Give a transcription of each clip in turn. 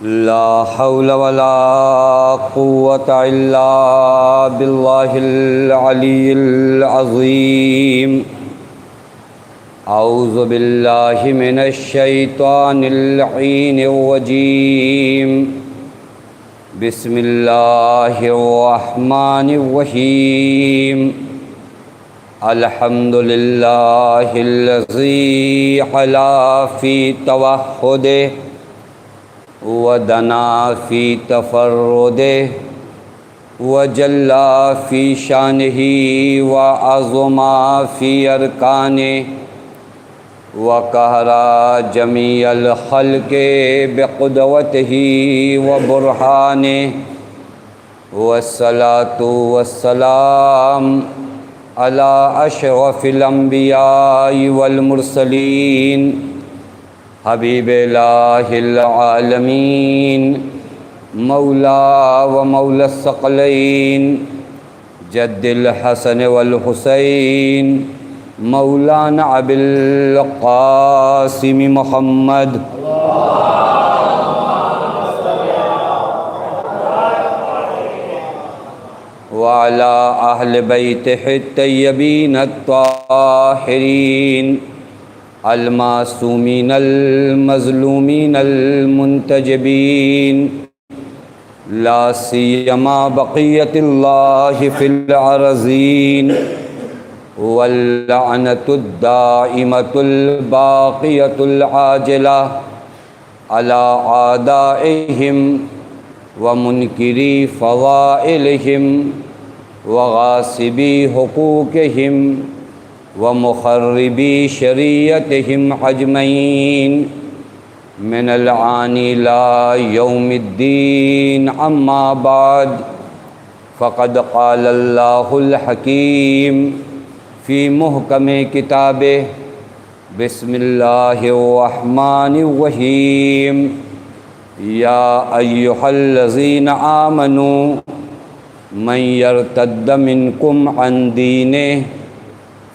لا حول ولا قوة إلا بالله العلي العظيم. أعوذ بالله من الشيطان اللعين الرجيم. بسم الله الرحمن الرحيم. الحمد لله الذي علا في توحده ودنا في تفرده وجلا في شانه وعظما في أركانه وقهر جميع الخلق بقدوته وبرهانه. والصلاة والسلام على أشرف الأنبياء والمرسلين حبیب الہ العالمین مولا و مولا الثقلین جد الحسن والحسین مولانا ابی القاسم محمد وعلى أهل بيته الطيبين الطاهرين المعصومين المظلومين المنتجبين لا سيما بقية الله في الأرضين واللعنة الدائمة الباقية العاجلة على أعدائهم ومنكري فضائلهم وغاصبي حقوقهم ومخربي شريعتهم أجمعين من الآن إلى يوم الدين. أما بعد فقد قال الله الحكيم في محكم كتابه بسم الله الرحمن الرحيم. يا أيها الذين آمنوا من يرتد منكم عن دينه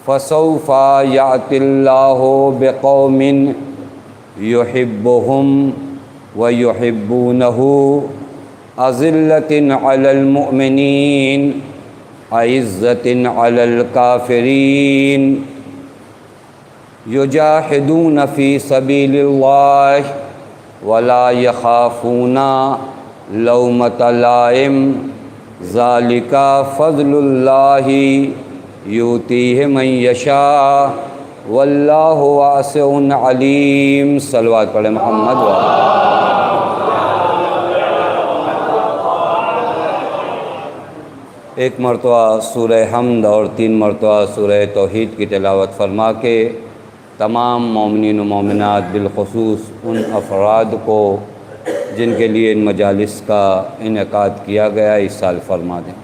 فسوف يأتي الله بقوم يحبهم ويحبونه أذلة على المؤمنين أعزة على الكافرين يجاهدون في سبيل الله ولا يخافون لومة لائم ذلك فضل الله یؤتیہ من یشاء واللہ واسع علیم. صلوات پڑھیں محمد. ایک مرتبہ سورہ حمد اور 3 مرتبہ سورہ توحید کی تلاوت فرما کے تمام مومنین و مومنات بالخصوص ان افراد کو جن کے لیے ان مجالس کا انعقاد کیا گیا اس سال فرما دیں.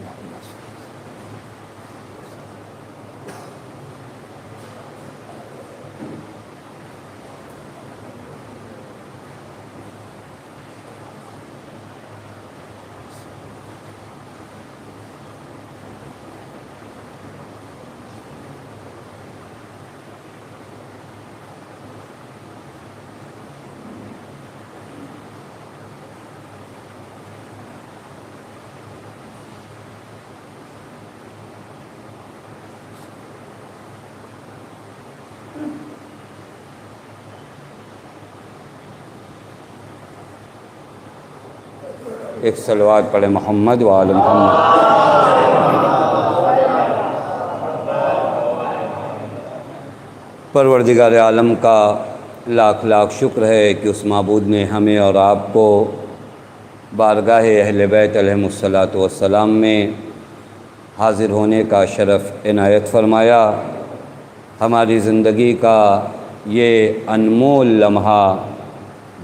ایک صلوات پڑھے محمد و آل محمد. پروردگار عالم کا لاکھ لاکھ شکر ہے کہ اس معبود نے ہمیں اور آپ کو بارگاہ اہل بیت علیہم الصلاۃ والسلام میں حاضر ہونے کا شرف عنایت فرمایا. ہماری زندگی کا یہ انمول لمحہ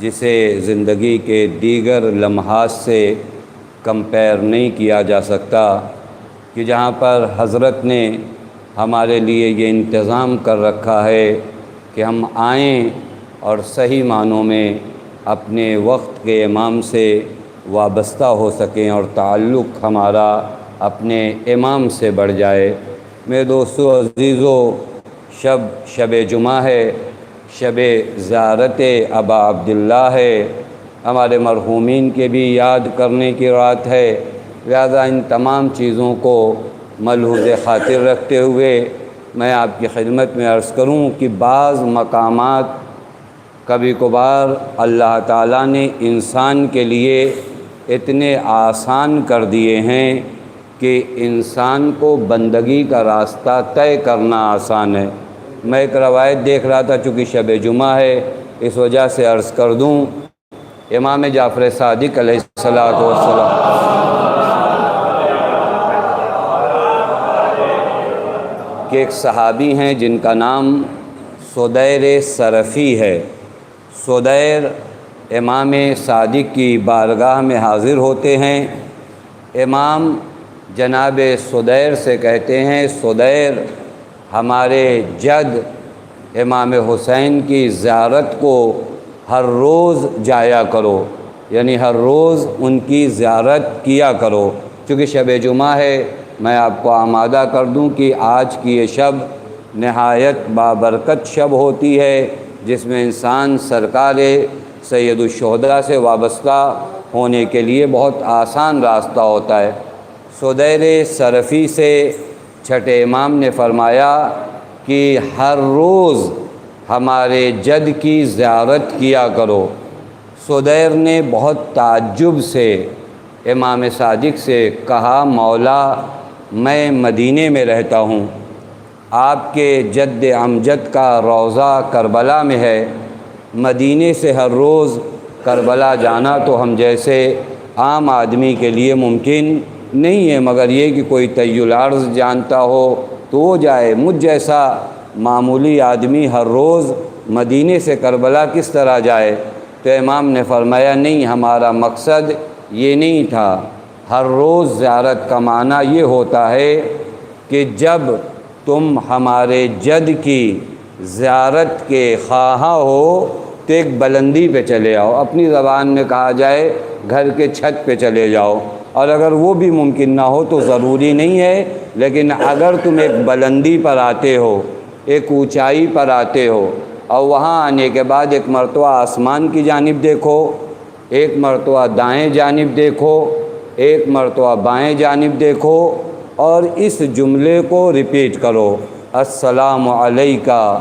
جسے زندگی کے دیگر لمحات سے کمپیر نہیں کیا جا سکتا کہ جہاں پر حضرت نے ہمارے لیے یہ انتظام کر رکھا ہے کہ ہم آئیں اور صحیح معنوں میں اپنے وقت کے امام سے وابستہ ہو سکیں اور تعلق ہمارا اپنے امام سے بڑھ جائے. میرے دوستو عزیزو، شب جمعہ ہے، شب زیارت ابا عبداللہ ہے. ہمارے مرحومین کے بھی یاد کرنے کی رات ہے، لہذا ان تمام چیزوں کو ملحوظ خاطر رکھتے ہوئے میں آپ کی خدمت میں عرض کروں کہ بعض مقامات کبھی کبھار اللہ تعالیٰ نے انسان کے لیے اتنے آسان کر دیے ہیں کہ انسان کو بندگی کا راستہ طے کرنا آسان ہے۔ میں ایک روایت دیکھ رہا تھا، چونکہ شب جمعہ ہے اس وجہ سے عرض کر دوں، امام جعفر صادق علیہ السلام کہ ایک صحابی ہیں جن کا نام سدیر سرفی ہے۔ سدیر امام صادق کی بارگاہ میں حاضر ہوتے ہیں، امام جناب سدیر سے کہتے ہیں، سدیر ہمارے جد امام حسین کی زیارت کو ہر روز جایا کرو، یعنی ہر روز ان کی زیارت کیا کرو۔ چونکہ شب جمعہ ہے، میں آپ کو آمادہ کر دوں کہ آج کی یہ شب نہایت بابرکت شب ہوتی ہے، جس میں انسان سرکار سید الشہداء سے وابستہ ہونے کے لیے بہت آسان راستہ ہوتا ہے۔ سدیر سرفی سے چھٹے امام نے فرمایا کہ ہر روز ہمارے جد کی زیارت کیا کرو۔ سدیر نے بہت تعجب سے امام صادق سے کہا، مولا میں مدینے میں رہتا ہوں، آپ کے جد امجد کا روضہ کربلا میں ہے، مدینے سے ہر روز کربلا جانا تو ہم جیسے عام آدمی کے لیے ممکن نہیں ہے، مگر یہ کہ کوئی طی العرض جانتا ہو تو وہ جائے، مجھ جیسا معمولی آدمی ہر روز مدینے سے کربلا کس طرح جائے؟ تو امام نے فرمایا نہیں، ہمارا مقصد یہ نہیں تھا، ہر روز زیارت کا معنی یہ ہوتا ہے کہ جب تم ہمارے جد کی زیارت کے خواہاں ہو تو ایک بلندی پہ چلے آؤ، اپنی زبان میں کہا جائے گھر کے چھت پہ چلے جاؤ، اور اگر وہ بھی ممکن نہ ہو تو ضروری نہیں ہے، لیکن اگر تم ایک بلندی پر آتے ہو، ایک اونچائی پر آتے ہو، اور وہاں آنے کے بعد ایک مرتبہ آسمان کی جانب دیکھو، ایک مرتبہ دائیں جانب دیکھو، ایک مرتبہ بائیں جانب دیکھو، اور اس جملے کو ریپیٹ کرو، السلام علیکہ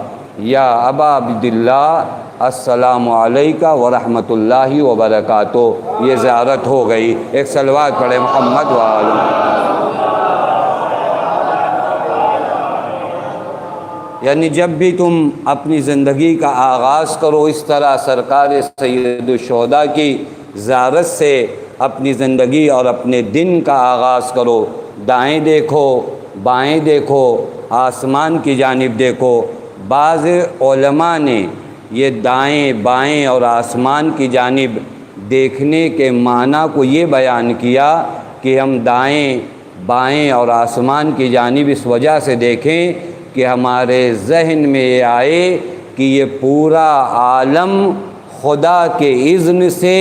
یا ابا عبداللہ، السلام علیکہ ورحمۃ اللہ وبرکاتہ۔ یہ زیارت ہو گئی۔ ایک صلوات پڑھے محمد وآلہ۔ یعنی جب بھی تم اپنی زندگی کا آغاز کرو، اس طرح سرکار سید الشہداء کی زیارت سے اپنی زندگی اور اپنے دن کا آغاز کرو، دائیں دیکھو، بائیں دیکھو، آسمان کی جانب دیکھو۔ بعض علماء نے یہ دائیں بائیں اور آسمان کی جانب دیکھنے کے معنی کو یہ بیان کیا کہ ہم دائیں بائیں اور آسمان کی جانب اس وجہ سے دیکھیں کہ ہمارے ذہن میں یہ آئے کہ یہ پورا عالم خدا کے اذن سے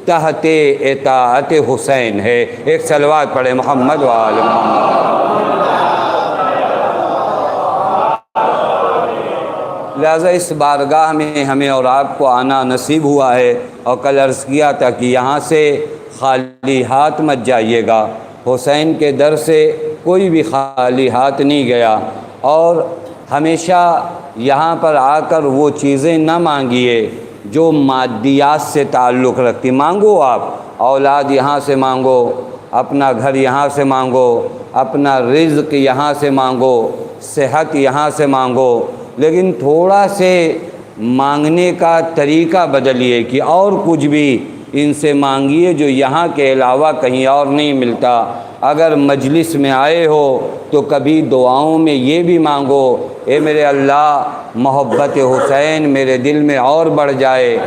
تحت اطاعت حسین ہے۔ ایک صلوات پڑھے محمد وآل محمد۔ لہذا اس بارگاہ میں ہمیں اور آپ کو آنا نصیب ہوا ہے، اور کل عرض کیا تھا کہ یہاں سے خالی ہاتھ مت جائیے گا۔ حسین کے در سے کوئی بھی خالی ہاتھ نہیں گیا، اور ہمیشہ یہاں پر آ کر وہ چیزیں نہ مانگیے جو مادیات سے تعلق رکھتی۔ مانگو، آپ اولاد یہاں سے مانگو، اپنا گھر یہاں سے مانگو، اپنا رزق یہاں سے مانگو، صحت یہاں سے مانگو، لیکن تھوڑا سے مانگنے کا طریقہ بدلیے کہ اور کچھ بھی ان سے مانگیے جو یہاں کے علاوہ کہیں اور نہیں ملتا۔ اگر مجلس میں آئے ہو تو کبھی دعاؤں میں یہ بھی مانگو، اے میرے اللہ محبت حسین میرے دل میں اور بڑھ جائے۔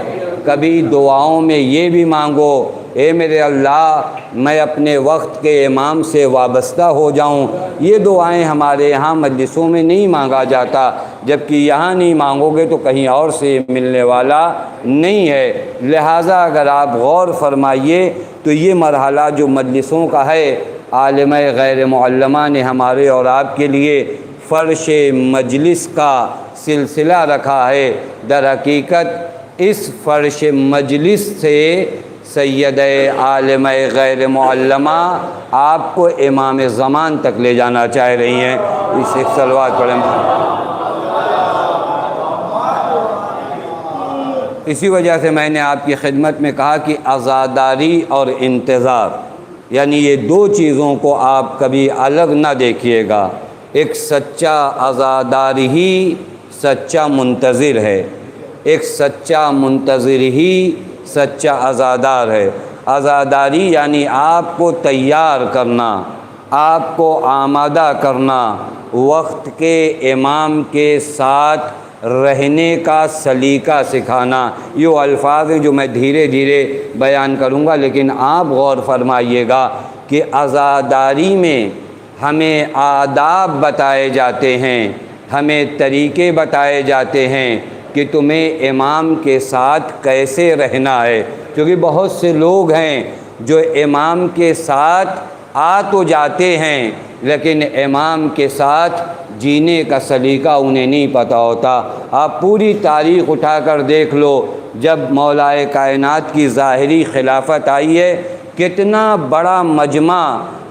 کبھی دعاؤں میں یہ بھی مانگو، اے میرے اللہ میں اپنے وقت کے امام سے وابستہ ہو جاؤں۔ یہ دعائیں ہمارے یہاں مجلسوں میں نہیں مانگا جاتا، جبکہ یہاں نہیں مانگو گے تو کہیں اور سے ملنے والا نہیں ہے۔ لہٰذا اگر آپ غور فرمائیے تو یہ مرحلہ جو مجلسوں کا ہے، عالمہ غیر معلمہ نے ہمارے اور آپ کے لیے فرش مجلس کا سلسلہ رکھا ہے۔ در حقیقت اس فرش مجلس سے سید عالم غیر معلمہ آپ کو امام زمان تک لے جانا چاہ رہی ہیں۔ اس ایک صلوات پڑھیں۔ اسی وجہ سے میں نے آپ کی خدمت میں کہا کہ عزاداری اور انتظار، یعنی یہ دو چیزوں کو آپ کبھی الگ نہ دیکھیے گا۔ ایک سچا عزادار ہی سچا منتظر ہے، ایک سچا منتظر ہی سچا عزادار ہے۔ عزاداری یعنی آپ کو تیار کرنا، آپ کو آمادہ کرنا، وقت کے امام کے ساتھ رہنے کا سلیقہ سکھانا۔ یہ الفاظ ہیں جو میں دھیرے دھیرے بیان کروں گا، لیکن آپ غور فرمائیے گا کہ عزاداری میں ہمیں آداب بتائے جاتے ہیں، ہمیں طریقے بتائے جاتے ہیں کہ تمہیں امام کے ساتھ کیسے رہنا ہے۔ کیونکہ بہت سے لوگ ہیں جو امام کے ساتھ آ تو جاتے ہیں لیکن امام کے ساتھ جینے کا سلیقہ انہیں نہیں پتہ ہوتا۔ آپ پوری تاریخ اٹھا کر دیکھ لو، جب مولا کائنات کی ظاہری خلافت آئی ہے، کتنا بڑا مجمع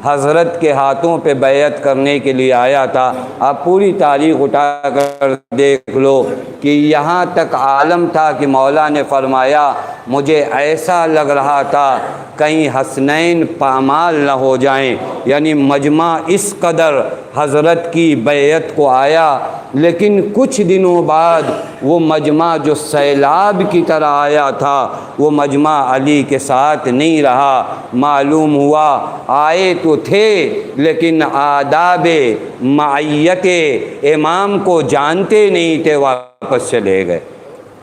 حضرت کے ہاتھوں پہ بیعت کرنے کے لیے آیا تھا۔ آپ پوری تاریخ اٹھا کر دیکھ لو کہ یہاں تک عالم تھا کہ مولا نے فرمایا مجھے ایسا لگ رہا تھا کہیں حسنین پامال نہ ہو جائیں، یعنی مجمع اس قدر حضرت کی بیعت کو آیا۔ لیکن کچھ دنوں بعد وہ مجمع جو سیلاب کی طرح آیا تھا وہ مجمع علی کے ساتھ نہیں رہا۔ معلوم ہوا آئے تو تھے لیکن آداب معیت امام کو جانتے نہیں تھے، واپس چلے گئے۔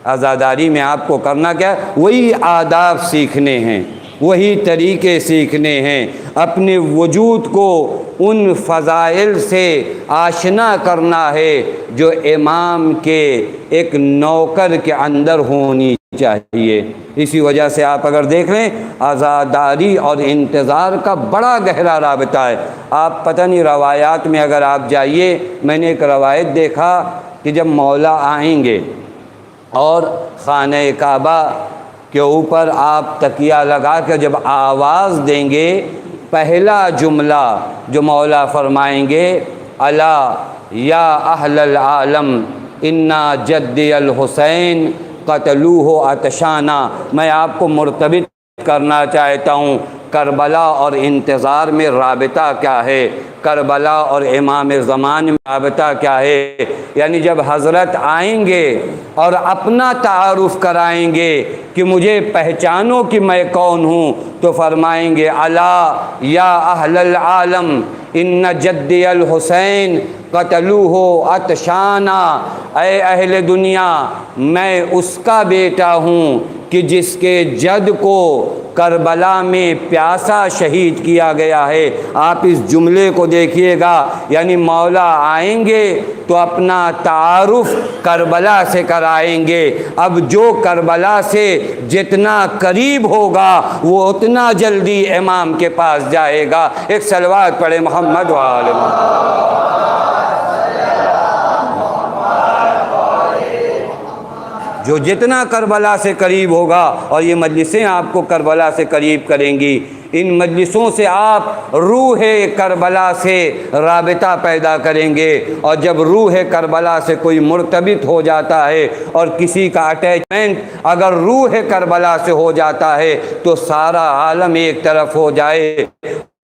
عزاداری میں آپ کو کرنا کیا؟ وہی آداب سیکھنے ہیں، وہی طریقے سیکھنے ہیں، اپنے وجود کو ان فضائل سے آشنا کرنا ہے جو امام کے ایک نوکر کے اندر ہونی چاہیے۔ اسی وجہ سے آپ اگر دیکھ لیں عزاداری اور انتظار کا بڑا گہرا رابطہ ہے۔ آپ پتہ نہیں روایات میں اگر آپ جائیے، میں نے ایک روایت دیکھا کہ جب مولا آئیں گے اور خانہ کعبہ کے اوپر آپ تکیہ لگا کے جب آواز دیں گے، پہلا جملہ جو مولا فرمائیں گے الا یا اہل العالم انا جدی الحسین قتلوہ عطشانا۔ میں آپ کو مرتبط کرنا چاہتا ہوں کربلا اور انتظار میں رابطہ کیا ہے، کربلا اور امام زمان میں رابطہ کیا ہے۔ یعنی جب حضرت آئیں گے اور اپنا تعارف کرائیں گے کہ مجھے پہچانو کہ میں کون ہوں، تو فرمائیں گے الا یا اہل العالم ان جدی الحسین قتلوہ عطشانا۔ اے اہل دنیا، میں اس کا بیٹا ہوں کہ جس کے جد کو کربلا میں پیاسا شہید کیا گیا ہے۔ آپ اس جملے کو دیکھیے گا، یعنی مولا آئیں گے تو اپنا تعارف کربلا سے کرائیں گے۔ اب جو کربلا سے جتنا قریب ہوگا وہ اتنا جلدی امام کے پاس جائے گا۔ ایک صلوات پڑھے محمد وآلہ محمد۔ جو جتنا کربلا سے قریب ہوگا، اور یہ مجلسیں آپ کو کربلا سے قریب کریں گی، ان مجلسوں سے آپ روح کربلا سے رابطہ پیدا کریں گے۔ اور جب روح کربلا سے کوئی مرتبط ہو جاتا ہے اور کسی کا اٹیچمنٹ اگر روح کربلا سے ہو جاتا ہے تو سارا عالم ایک طرف ہو جائے،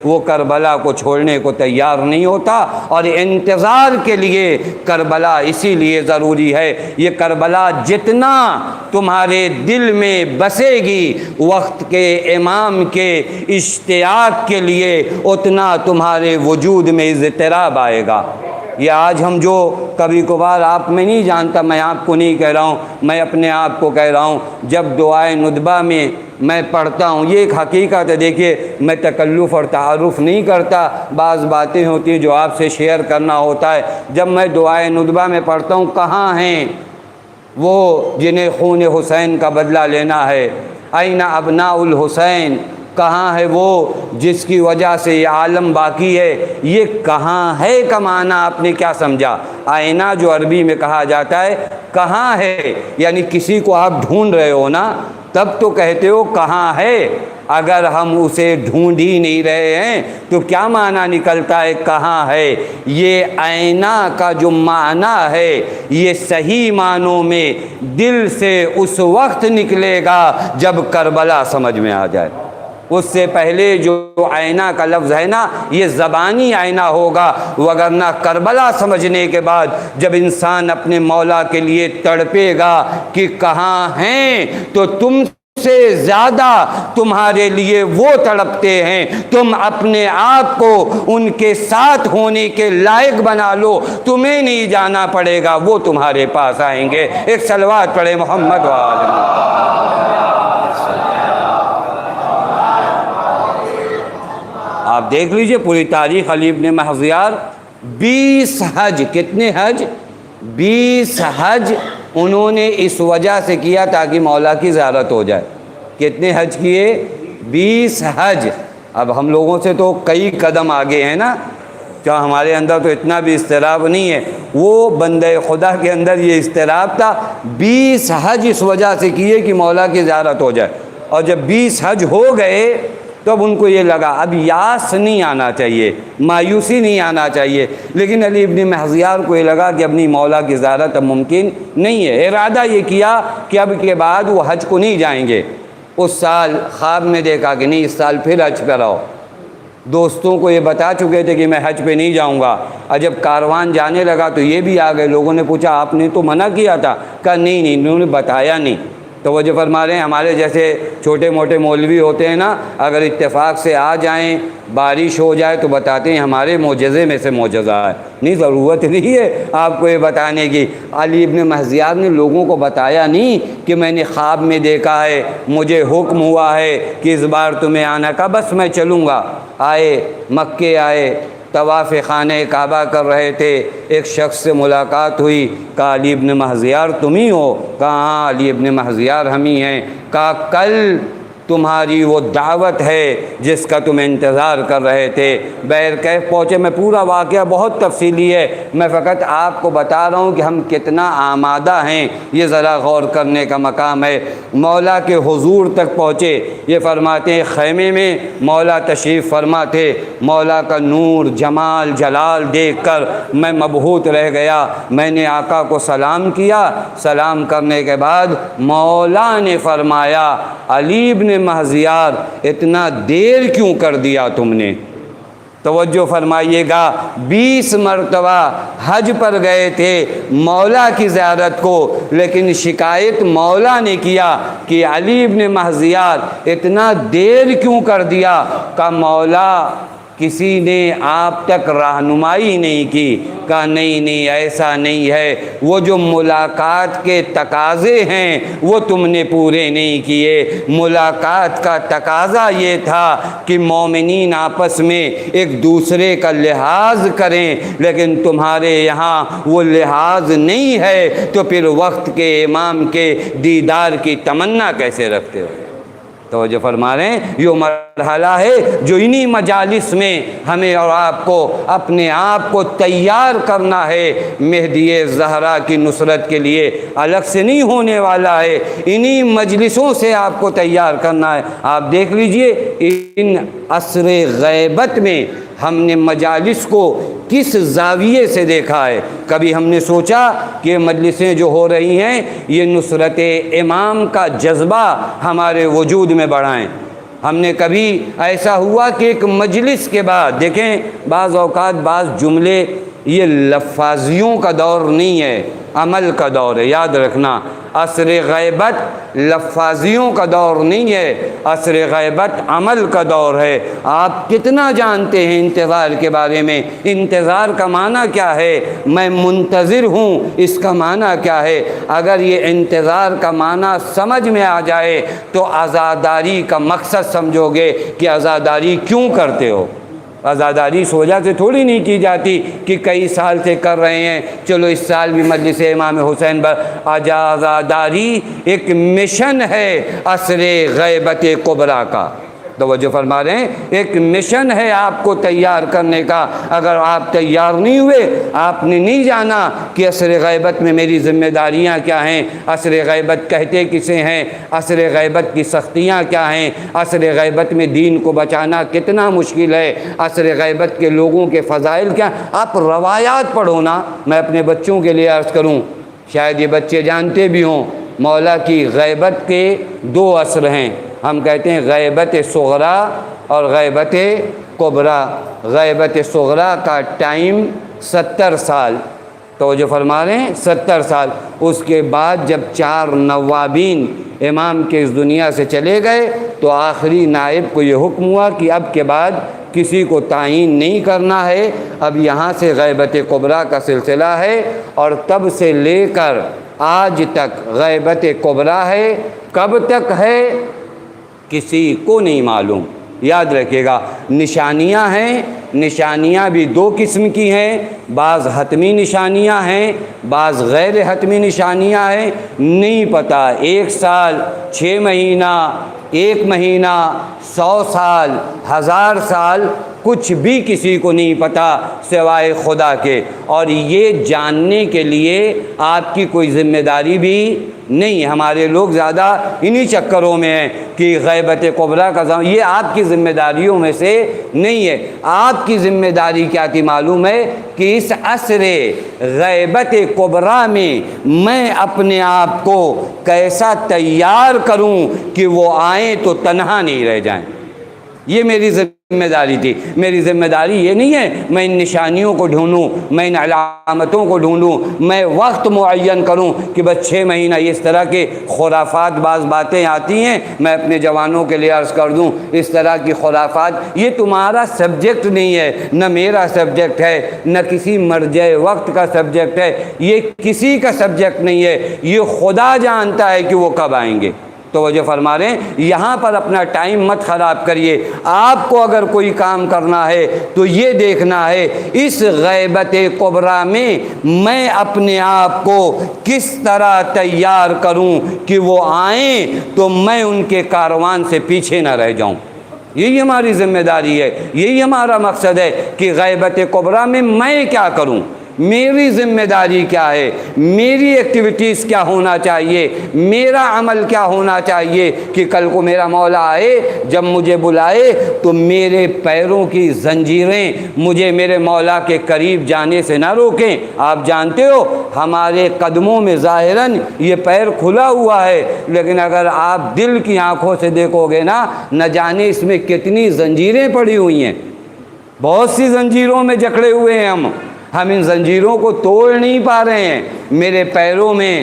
وہ کربلا کو چھوڑنے کو تیار نہیں ہوتا۔ اور انتظار کے لیے کربلا اسی لیے ضروری ہے۔ یہ کربلا جتنا تمہارے دل میں بسے گی وقت کے امام کے اشتیاق کے لیے، اتنا تمہارے وجود میں اضطراب آئے گا۔ یہ آج ہم جو کبھی کبھار آپ میں نہیں جانتا، میں آپ کو نہیں کہہ رہا ہوں، میں اپنے آپ کو کہہ رہا ہوں، جب دعائے ندبہ میں میں پڑھتا ہوں، یہ ایک حقیقت ہے۔ دیکھیے میں تکلف اور تعارف نہیں کرتا، بعض باتیں ہوتی ہیں جو آپ سے شیئر کرنا ہوتا ہے۔ جب میں دعائے ندبہ میں پڑھتا ہوں، کہاں ہیں وہ جنہیں خون حسین کا بدلہ لینا ہے؟ این ابناء الحسین، کہاں ہے وہ جس کی وجہ سے یہ عالم باقی ہے؟ یہ کہاں ہے کا معنی آپ نے کیا سمجھا؟ آئینہ جو عربی میں کہا جاتا ہے کہاں ہے، یعنی کسی کو آپ ڈھونڈ رہے ہو نا، تب تو کہتے ہو کہاں ہے۔ اگر ہم اسے ڈھونڈ ہی نہیں رہے ہیں تو کیا معنی نکلتا ہے کہاں ہے؟ یہ آئینہ کا جو معنی ہے یہ صحیح معنوں میں دل سے اس وقت نکلے گا جب کربلا سمجھ میں آ جائے۔ اس سے پہلے جو آئینہ کا لفظ ہے نا یہ زبانی آئینہ ہوگا، وگرنہ کربلا سمجھنے کے بعد جب انسان اپنے مولا کے لیے تڑپے گا کہ کہاں ہیں، تو تم سے زیادہ تمہارے لیے وہ تڑپتے ہیں، تم اپنے آپ کو ان کے ساتھ ہونے کے لائق بنا لو، تمہیں نہیں جانا پڑے گا، وہ تمہارے پاس آئیں گے۔ ایک صلوات پڑھے محمد آپ دیکھ لیجئے پوری تاریخ علی ابن مہذیار 20 حج، کتنے حج؟ 20 حج انہوں نے اس وجہ سے کیا تاکہ مولا کی زیارت ہو جائے۔ کتنے حج کیے؟ 20 حج۔ اب ہم لوگوں سے تو کئی قدم آگے ہیں نا، کیا ہمارے اندر تو اتنا بھی اضطراب نہیں ہے، وہ بندے خدا کے اندر یہ اضطراب تھا۔ 20 حج اس وجہ سے کیے کہ مولا کی زیارت ہو جائے، اور جب 20 حج ہو گئے تب ان کو یہ لگا اب یاس نہیں آنا چاہیے، مایوسی نہیں آنا چاہیے، لیکن علی ابن مہذیار کو یہ لگا کہ اپنی مولا کی زیارت اب ممکن نہیں ہے۔ ارادہ یہ کیا کہ اب کے بعد وہ حج کو نہیں جائیں گے۔ اس سال خواب میں دیکھا کہ نہیں، اس سال پھر حج کراؤ۔ دوستوں کو یہ بتا چکے تھے کہ میں حج پہ نہیں جاؤں گا، اور جب کاروان جانے لگا تو یہ بھی آ گئے۔ لوگوں نے پوچھا آپ نے تو منع کیا تھا، کہا نہیں انہوں نے بتایا نہیں۔ تو وہ جو فرما رہے ہیں ہمارے جیسے چھوٹے موٹے مولوی ہوتے ہیں نا، اگر اتفاق سے آ جائیں، بارش ہو جائے تو بتاتے ہیں ہمارے معجزے میں سے معجزہ ہے، نہیں ضرورت نہیں ہے آپ کو یہ بتانے کی۔ علی ابن مہذیار نے لوگوں کو بتایا نہیں کہ میں نے خواب میں دیکھا ہے، مجھے حکم ہوا ہے کہ اس بار تمہیں آنا کا، بس میں چلوں گا۔ آئے مکے، آئے طواف خانہ کعبہ کر رہے تھے، ایک شخص سے ملاقات ہوئی، کہا علی ابن مہذیار تم ہی ہو؟ کہا ہاں علی ابن مہذیار ہم ہی ہیں۔ کہا کل تمہاری وہ دعوت ہے جس کا تم انتظار کر رہے تھے۔ بہرکیف پہنچے، میں پورا واقعہ بہت تفصیلی ہے، میں فقط آپ کو بتا رہا ہوں کہ ہم کتنا آمادہ ہیں، یہ ذرا غور کرنے کا مقام ہے۔ مولا کے حضور تک پہنچے، یہ فرماتے ہیں خیمے میں مولا تشریف فرما تھے۔ مولا کا نور جمال جلال دیکھ کر میں مبہوت رہ گیا۔ میں نے آقا کو سلام کیا، سلام کرنے کے بعد مولا نے فرمایا علی ابن مہذیار اتنا دیر کیوں کر دیا تم نے؟ توجہ فرمائیے گا، 20 مرتبہ حج پر گئے تھے مولا کی زیارت کو، لیکن شکایت مولا نے کیا کہ علی ابن مہذیار اتنا دیر کیوں کر دیا؟ کہ مولا کسی نے آپ تک رہنمائی نہیں کی۔ کہا نہیں ایسا نہیں ہے، وہ جو ملاقات کے تقاضے ہیں وہ تم نے پورے نہیں کیے۔ ملاقات کا تقاضا یہ تھا کہ مومنین آپس میں ایک دوسرے کا لحاظ کریں، لیکن تمہارے یہاں وہ لحاظ نہیں ہے، تو پھر وقت کے امام کے دیدار کی تمنا کیسے رکھتے ہو؟ توجہ فرما رہے ہیں، یہ مرحلہ ہے جو انہی مجالس میں ہمیں اور آپ کو اپنے آپ کو تیار کرنا ہے مہدی زہرا کی نصرت کے لیے۔ الگ سے نہیں ہونے والا ہے، انہی مجلسوں سے آپ کو تیار کرنا ہے۔ آپ دیکھ لیجئے ان عصر غیبت میں ہم نے مجالس کو کس زاویے سے دیکھا ہے۔ کبھی ہم نے سوچا کہ مجلسیں جو ہو رہی ہیں یہ نصرت امام کا جذبہ ہمارے وجود میں بڑھائیں؟ ہم نے کبھی ایسا ہوا کہ ایک مجلس کے بعد دیکھیں، بعض اوقات بعض جملے یہ لفاظیوں کا دور نہیں ہے، عمل کا دور ہے، یاد رکھنا۔ عصر غیبت لفاظیوں کا دور نہیں ہے، عصر غیبت عمل کا دور ہے۔ آپ کتنا جانتے ہیں انتظار کے بارے میں؟ انتظار کا معنی کیا ہے؟ میں منتظر ہوں، اس کا معنی کیا ہے؟ اگر یہ انتظار کا معنی سمجھ میں آ جائے تو عزاداری کا مقصد سمجھو گے کہ عزاداری کیوں کرتے ہو۔ عزاداری اس وجہ سے تھوڑی نہیں کی جاتی کہ کئی سال سے کر رہے ہیں، چلو اس سال بھی مجلس امام حسین پر۔ عزاداری ایک مشن ہے عصر غیبت کبریٰ کا، توجہ فرما رہے ہیں، ایک مشن ہے آپ کو تیار کرنے کا۔ اگر آپ تیار نہیں ہوئے، آپ نے نہیں جانا کہ عصر غیبت میں میری ذمہ داریاں کیا ہیں، عصر غیبت کہتے کسے ہیں، عصر غیبت کی سختیاں کیا ہیں، عصر غیبت میں دین کو بچانا کتنا مشکل ہے، عصر غیبت کے لوگوں کے فضائل کیا۔ آپ روایات پڑھو نا۔ میں اپنے بچوں کے لیے عرض کروں، شاید یہ بچے جانتے بھی ہوں، مولا کی غیبت کے دو عصر ہیں۔ ہم کہتے ہیں غیبت صغریٰ اور غیبت کبریٰ۔ غیبت صغریٰ کا ٹائم 70 سال، توجہ فرما رہے ہیں، 70 سال۔ اس کے بعد جب 4 نوابین امام کے اس دنیا سے چلے گئے تو آخری نائب کو یہ حکم ہوا کہ اب کے بعد کسی کو تعین نہیں کرنا ہے، اب یہاں سے غیبت کبریٰ کا سلسلہ ہے، اور تب سے لے کر آج تک غیبت کبریٰ ہے۔ کب تک ہے کسی کو نہیں معلوم۔ یاد رکھیے گا، نشانیاں ہیں، نشانیاں بھی 2 قسم کی ہیں، بعض حتمی نشانیاں ہیں، بعض غیر حتمی نشانیاں ہیں۔ نہیں پتہ 1 سال، 6 مہینہ، 1 مہینہ، 100 سال، 1000 سال، کچھ بھی کسی کو نہیں پتہ سوائے خدا کے، اور یہ جاننے کے لیے آپ کی کوئی ذمہ داری بھی نہیں۔ ہمارے لوگ زیادہ انہی چکروں میں ہیں کہ غیبت کبریٰ کا یہ آپ کی ذمہ داریوں میں سے نہیں ہے۔ آپ کی ذمہ داری کیا تھی معلوم ہے کہ اس عصر غیبت کبریٰ میں میں اپنے آپ کو کیسا تیار کروں کہ وہ آئیں تو تنہا نہیں رہ جائیں۔ یہ میری ذمہ داری تھی۔ میری ذمہ داری یہ نہیں ہے میں ان نشانیوں کو ڈھونڈوں، میں ان علامتوں کو ڈھونڈوں، میں وقت معین کروں کہ بس 6 مہینہ اس طرح کے خرافات، بعض باتیں آتی ہیں، میں اپنے جوانوں کے لیے عرض کر دوں، اس طرح کی خرافات یہ تمہارا سبجیکٹ نہیں ہے، نہ میرا سبجیکٹ ہے، نہ کسی مرجع وقت کا سبجیکٹ ہے، یہ کسی کا سبجیکٹ نہیں ہے، یہ خدا جانتا ہے کہ وہ کب آئیں گے۔ توجہ فرما رہے ہیں، یہاں پر اپنا ٹائم مت خراب کریے۔ آپ کو اگر کوئی کام کرنا ہے تو یہ دیکھنا ہے اس غیبت کبریٰ میں میں اپنے آپ کو کس طرح تیار کروں کہ وہ آئیں تو میں ان کے کاروان سے پیچھے نہ رہ جاؤں۔ یہی ہماری ذمہ داری ہے، یہی ہمارا مقصد ہے کہ غیبت کبریٰ میں میں کیا کروں، میری ذمہ داری کیا ہے، میری ایکٹیویٹیز کیا ہونا چاہیے، میرا عمل کیا ہونا چاہیے کہ کل کو میرا مولا آئے، جب مجھے بلائے تو میرے پیروں کی زنجیریں مجھے میرے مولا کے قریب جانے سے نہ روکیں۔ آپ جانتے ہو ہمارے قدموں میں ظاہراً یہ پیر کھلا ہوا ہے، لیکن اگر آپ دل کی آنکھوں سے دیکھو گے نا، نہ جانے اس میں کتنی زنجیریں پڑی ہوئی ہیں۔ بہت سی زنجیروں میں جکڑے ہوئے ہیں ہم ان زنجیروں کو توڑ نہیں پا رہے ہیں۔ میرے پیروں میں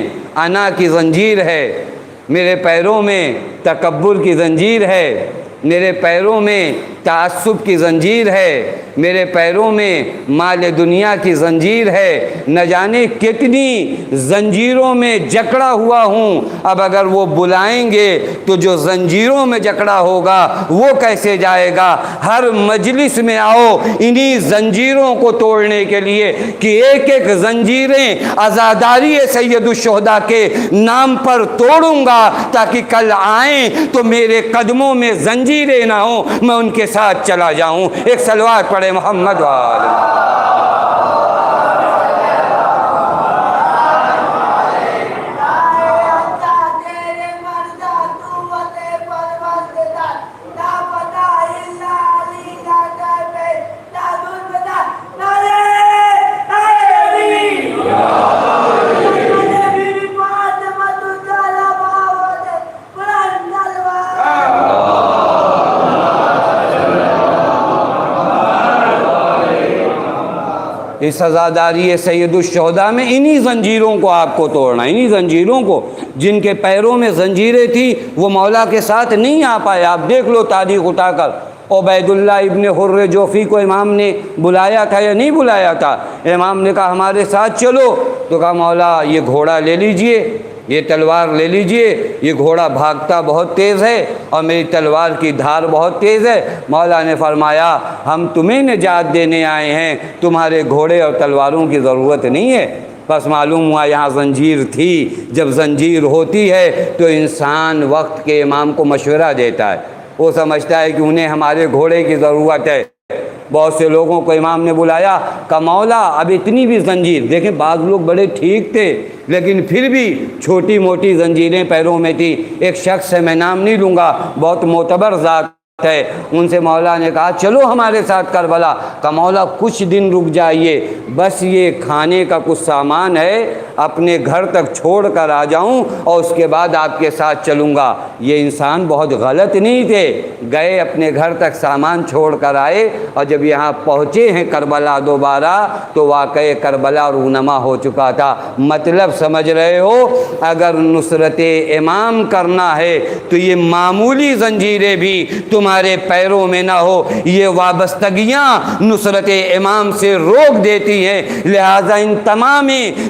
انا کی زنجیر ہے، میرے پیروں میں تکبر کی زنجیر ہے، میرے پیروں میں تعصب کی زنجیر ہے، میرے پیروں میں مال دنیا کی زنجیر ہے، نہ جانے کتنی زنجیروں میں جکڑا ہوا ہوں۔ اب اگر وہ بلائیں گے تو جو زنجیروں میں جکڑا ہوگا وہ کیسے جائے گا؟ ہر مجلس میں آؤ انہی زنجیروں کو توڑنے کے لیے کہ ایک ایک زنجیریں عزاداری سید الشہداء کے نام پر توڑوں گا تاکہ کل آئیں تو میرے قدموں میں زنجیریں نہ ہوں، میں ان کے ساتھ چلا جاؤں۔ ایک صلوات پڑھے محمد وآلہ۔ اس عزاداری سید الشہداء میں انہی زنجیروں کو آپ کو توڑنا، انہی زنجیروں کو۔ جن کے پیروں میں زنجیریں تھیں وہ مولا کے ساتھ نہیں آ پائے۔ آپ دیکھ لو تاریخ اٹھا کر، عبید اللہ ابن حر جوفی کو امام نے بلایا تھا یا نہیں بلایا تھا؟ امام نے کہا ہمارے ساتھ چلو، تو کہا مولا یہ گھوڑا لے لیجئے، یہ تلوار لے لیجئے، یہ گھوڑا بھاگتا بہت تیز ہے اور میری تلوار کی دھار بہت تیز ہے۔ مولا نے فرمایا ہم تمہیں نجات دینے آئے ہیں، تمہارے گھوڑے اور تلواروں کی ضرورت نہیں ہے۔ بس معلوم ہوا یہاں زنجیر تھی۔ جب زنجیر ہوتی ہے تو انسان وقت کے امام کو مشورہ دیتا ہے، وہ سمجھتا ہے کہ انہیں ہمارے گھوڑے کی ضرورت ہے۔ بہت سے لوگوں کو امام نے بلایا، کہا مولا اب اتنی بھی زنجیر، دیکھیں بعض لوگ بڑے ٹھیک تھے لیکن پھر بھی چھوٹی موٹی زنجیریں پیروں میں تھی۔ ایک شخص سے میں نام نہیں لوں گا، بہت معتبر ذات ہے، ان سے مولا نے کہا چلو ہمارے ساتھ کربلا۔ کہا مولا کچھ دن رک جائیے، بس یہ کھانے کا کچھ سامان ہے اپنے گھر تک چھوڑ کر آ جاؤں اور اس کے بعد آپ کے ساتھ چلوں گا۔ یہ انسان بہت غلط نہیں تھے، گئے اپنے گھر تک سامان چھوڑ کر آئے، اور جب یہاں پہنچے ہیں کربلا دوبارہ تو واقعہ کربلا رونما ہو چکا تھا۔ مطلب سمجھ رہے ہو، اگر نصرت امام کرنا ہے تو یہ معمولی زنجیریں بھی تمہارے پیروں میں نہ ہو، یہ وابستگیاں نصرت امام سے روک دیتی ہیں، لہذا ان تمام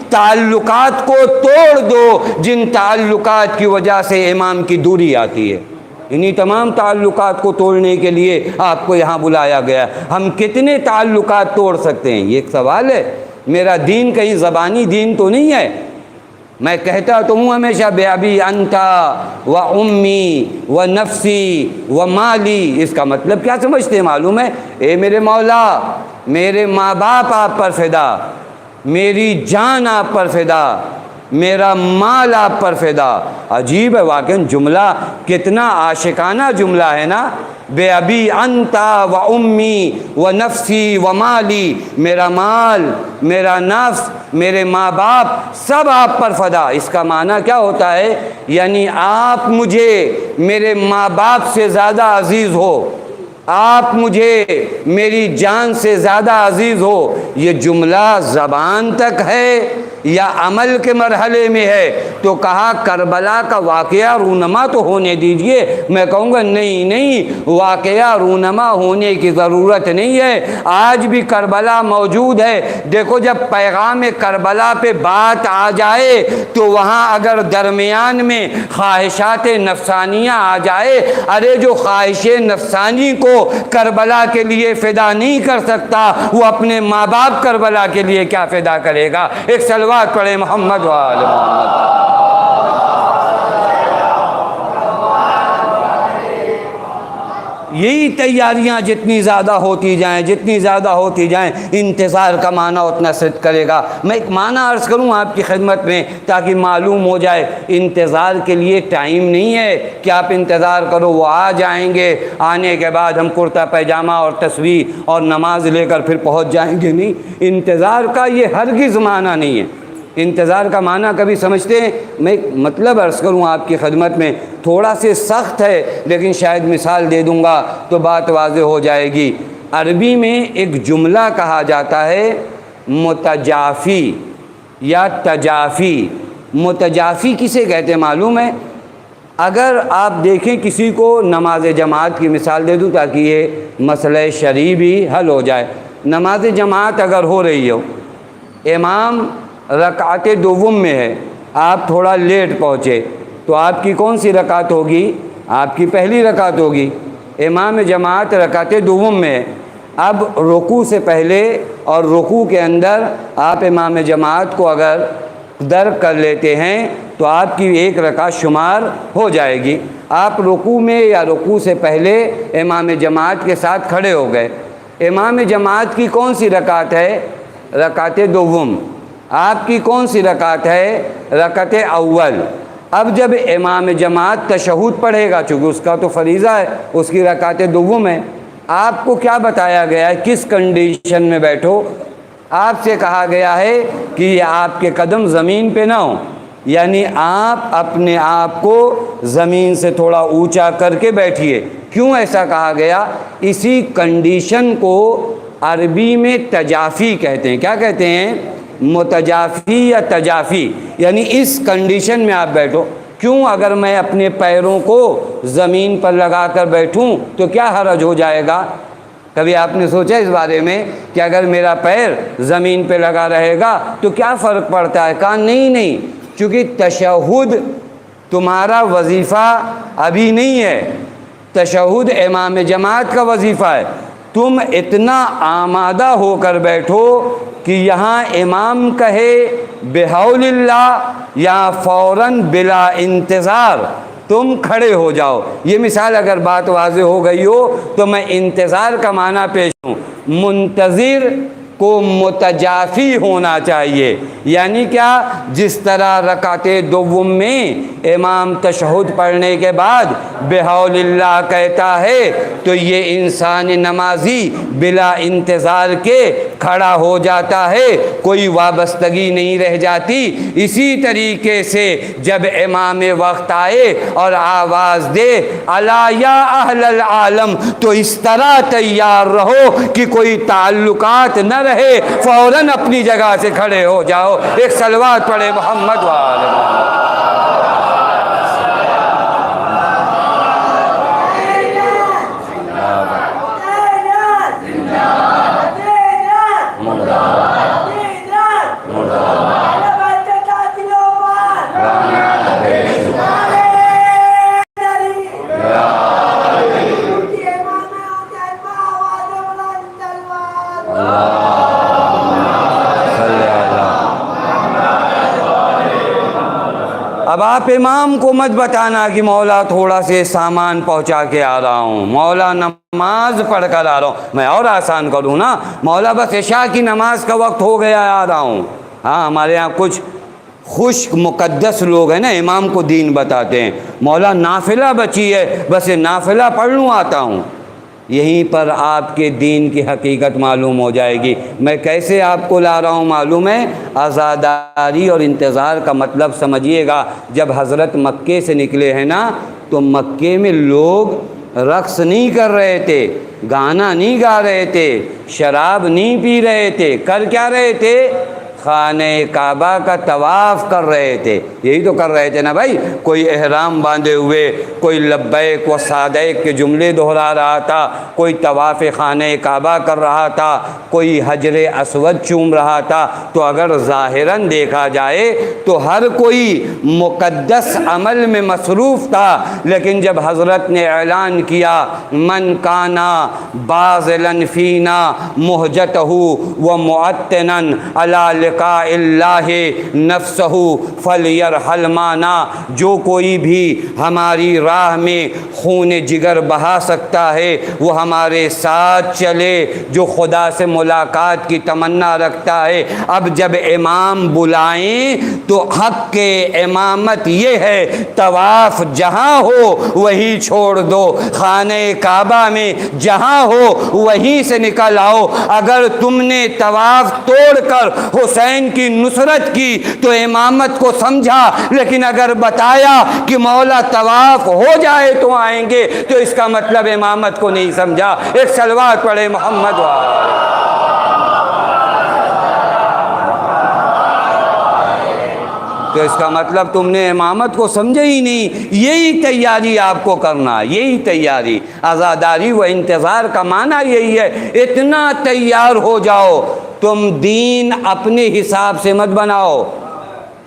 تعلقات کو توڑ دو جن تعلقات کی وجہ سے امام کی دوری آتی ہے۔ انہی تمام تعلقات کو توڑنے کے لیے آپ کو یہاں بلایا گیا۔ ہم کتنے تعلقات توڑ سکتے ہیں؟ یہ ایک سوال ہے۔ میرا دین کہیں زبانی دین تو نہیں ہے، میں کہتا تو ہوں ہمیشہ بے ابی انتا و امی و نفسی و مالی۔ اس کا مطلب کیا سمجھتے ہیں معلوم ہے؟ اے میرے مولا، میرے ماں باپ آپ پر فدا، میری جان آپ پر فدا، میرا مال آپ پر فدا۔ عجیب ہے واقعی جملہ، کتنا عاشقانہ جملہ ہے نا، بے ابی انتا و امی و نفسی و مالی، میرا مال، میرا نفس، میرے ماں باپ سب آپ پر فدا۔ اس کا معنی کیا ہوتا ہے؟ یعنی آپ مجھے میرے ماں باپ سے زیادہ عزیز ہو، آپ مجھے میری جان سے زیادہ عزیز ہو۔ یہ جملہ زبان تک ہے یا عمل کے مرحلے میں ہے؟ تو کہا کربلا کا واقعہ رونما تو ہونے دیجئے۔ میں کہوں گا نہیں، واقعہ رونما ہونے کی ضرورت نہیں ہے، آج بھی کربلا موجود ہے۔ دیکھو جب پیغام کربلا پہ بات آ جائے تو وہاں اگر درمیان میں خواہشات نفسانیاں آ جائے، ارے جو خواہش نفسانی کو کربلا کے لیے فدا نہیں کر سکتا، وہ اپنے ماں باپ کربلا کے لیے کیا فدا کرے گا؟ ایک صلوات پڑھے محمد و آل محمد۔ یہی تیاریاں جتنی زیادہ ہوتی جائیں انتظار کا معنی اتنا صدق کرے گا۔ میں ایک معنی عرض کروں آپ کی خدمت میں تاکہ معلوم ہو جائے، انتظار کے لیے ٹائم نہیں ہے کہ آپ انتظار کرو وہ آ جائیں گے، آنے کے بعد ہم کرتا پیجامہ اور تسبیح اور نماز لے کر پھر پہنچ جائیں گے۔ نہیں، انتظار کا یہ ہرگز معنی نہیں ہے۔ انتظار کا معنی کبھی سمجھتے ہیں؟ میں ایک مطلب عرض کروں آپ کی خدمت میں، تھوڑا سے سخت ہے لیکن شاید مثال دے دوں گا تو بات واضح ہو جائے گی۔ عربی میں ایک جملہ کہا جاتا ہے متجافی یا تجافی۔ متجافی کسے کہتے ہیں معلوم ہے؟ اگر آپ دیکھیں کسی کو، نماز جماعت کی مثال دے دوں تاکہ یہ مسئلہ شرعی بھی حل ہو جائے۔ نماز جماعت اگر ہو رہی ہو، امام رکعت دوم میں ہے، آپ تھوڑا لیٹ پہنچے تو آپ کی کون سی رکعت ہوگی؟ آپ کی پہلی رکعت ہوگی۔ امام جماعت رکعت دوم میں ہے، اب رکوع سے پہلے اور رکوع کے اندر آپ امام جماعت کو اگر درک کر لیتے ہیں تو آپ کی ایک رکعت شمار ہو جائے گی۔ آپ رکوع میں یا رکوع سے پہلے امام جماعت کے ساتھ کھڑے ہو گئے، امام جماعت کی کون سی رکعت ہے؟ رکعت دوم۔ آپ کی کون سی رکعت ہے؟ رکعت اول۔ اب جب امام جماعت تشہد پڑھے گا، چونکہ اس کا تو فریضہ ہے، اس کی رکعت دوم ہے، آپ کو کیا بتایا گیا ہے؟ کس کنڈیشن میں بیٹھو؟ آپ سے کہا گیا ہے کہ یہ آپ کے قدم زمین پہ نہ ہوں، یعنی آپ اپنے آپ کو زمین سے تھوڑا اونچا کر کے بیٹھیے۔ کیوں ایسا کہا گیا؟ اسی کنڈیشن کو عربی میں تجافی کہتے ہیں۔ کیا کہتے ہیں؟ متجافی یا تجافی، یعنی اس کنڈیشن میں آپ بیٹھو۔ کیوں؟ اگر میں اپنے پیروں کو زمین پر لگا کر بیٹھوں تو کیا حرج ہو جائے گا؟ کبھی آپ نے سوچا اس بارے میں کہ اگر میرا پیر زمین پہ لگا رہے گا تو کیا فرق پڑتا ہے؟ کہا نہیں، چونکہ تشہد تمہارا وظیفہ ابھی نہیں ہے، تشہد امام جماعت کا وظیفہ ہے۔ تم اتنا آمادہ ہو کر بیٹھو کہ یہاں امام کہے بحول اللہ یا فوراً بلا انتظار تم کھڑے ہو جاؤ۔ یہ مثال اگر بات واضح ہو گئی ہو تو میں انتظار کا معنی پیش ہوں، منتظر کو متجافی ہونا چاہیے، یعنی کیا؟ جس طرح رکعت دوم میں امام تشہد پڑھنے کے بعد بحول اللہ کہتا ہے تو یہ انسان نمازی بلا انتظار کے کھڑا ہو جاتا ہے، کوئی وابستگی نہیں رہ جاتی۔ اسی طریقے سے جب امام وقت آئے اور آواز دے الا یا اہل العالم تو اس طرح تیار رہو کہ کوئی تعلقات نہ رہے، فوراً اپنی جگہ سے کھڑے ہو جاؤ۔ ایک صلوات پڑھے محمد وآلہ اب آپ امام کو مت بتانا کہ مولا تھوڑا سے سامان پہنچا کے آ رہا ہوں، مولا نماز پڑھ کر آ رہا ہوں۔ میں اور آسان کروں نا، مولا بس عشاء کی نماز کا وقت ہو گیا آ رہا ہوں۔ ہاں ہمارے یہاں کچھ خشک مقدس لوگ ہیں نا، امام کو دین بتاتے ہیں، مولا نافلہ بچی ہے بس نافلہ پڑھ لوں آتا ہوں۔ یہیں پر آپ کے دین کی حقیقت معلوم ہو جائے گی۔ میں کیسے آپ کو لا رہا ہوں معلوم ہے؟ عزاداری اور انتظار کا مطلب سمجھیے گا۔ جب حضرت مکے سے نکلے ہیں نا تو مکے میں لوگ رقص نہیں کر رہے تھے، گانا نہیں گا رہے تھے، شراب نہیں پی رہے تھے، کر کیا رہے تھے؟ خانہ کعبہ کا طواف کر رہے تھے۔ یہی تو کر رہے تھے نا بھائی، کوئی احرام باندھے ہوئے، کوئی لبیک و سعدیک کے جملے دہرا رہا تھا، کوئی طواف خانہ کعبہ کر رہا تھا، کوئی حجر اسود چوم رہا تھا۔ تو اگر ظاہراً دیکھا جائے تو ہر کوئی مقدس عمل میں مصروف تھا، لیکن جب حضرت نے اعلان کیا من کانا باذلاً فینا مہجتہ و معتنا علی لقاء اللہ نفسہ فلیرحل معنا، جو کوئی بھی ہماری راہ میں خون جگر بہا سکتا ہے وہ ہمارے ساتھ چلے، جو خدا سے ملاقات کی تمنا رکھتا ہے۔ اب جب امام بلائیں تو حق کے امامت یہ ہے طواف جہاں ہو وہیں چھوڑ دو، خانہ کعبہ میں جہاں ہو وہیں سے نکل آؤ۔ اگر تم نے طواف توڑ کر حسین کی نصرت کی تو امامت کو سمجھا، لیکن اگر بتایا کہ مولا طواف ہو جائے تو آئیں گے تو اس کا مطلب امامت کو نہیں سمجھا۔ ایک صلوات پڑھے محمد تو اس کا مطلب تم نے امامت کو سمجھے ہی نہیں۔ یہی تیاری آپ کو کرنا، یہی تیاری، عزاداری و انتظار کا معنی یہی ہے۔ اتنا تیار ہو جاؤ، تم دین اپنے حساب سے مت بناؤ،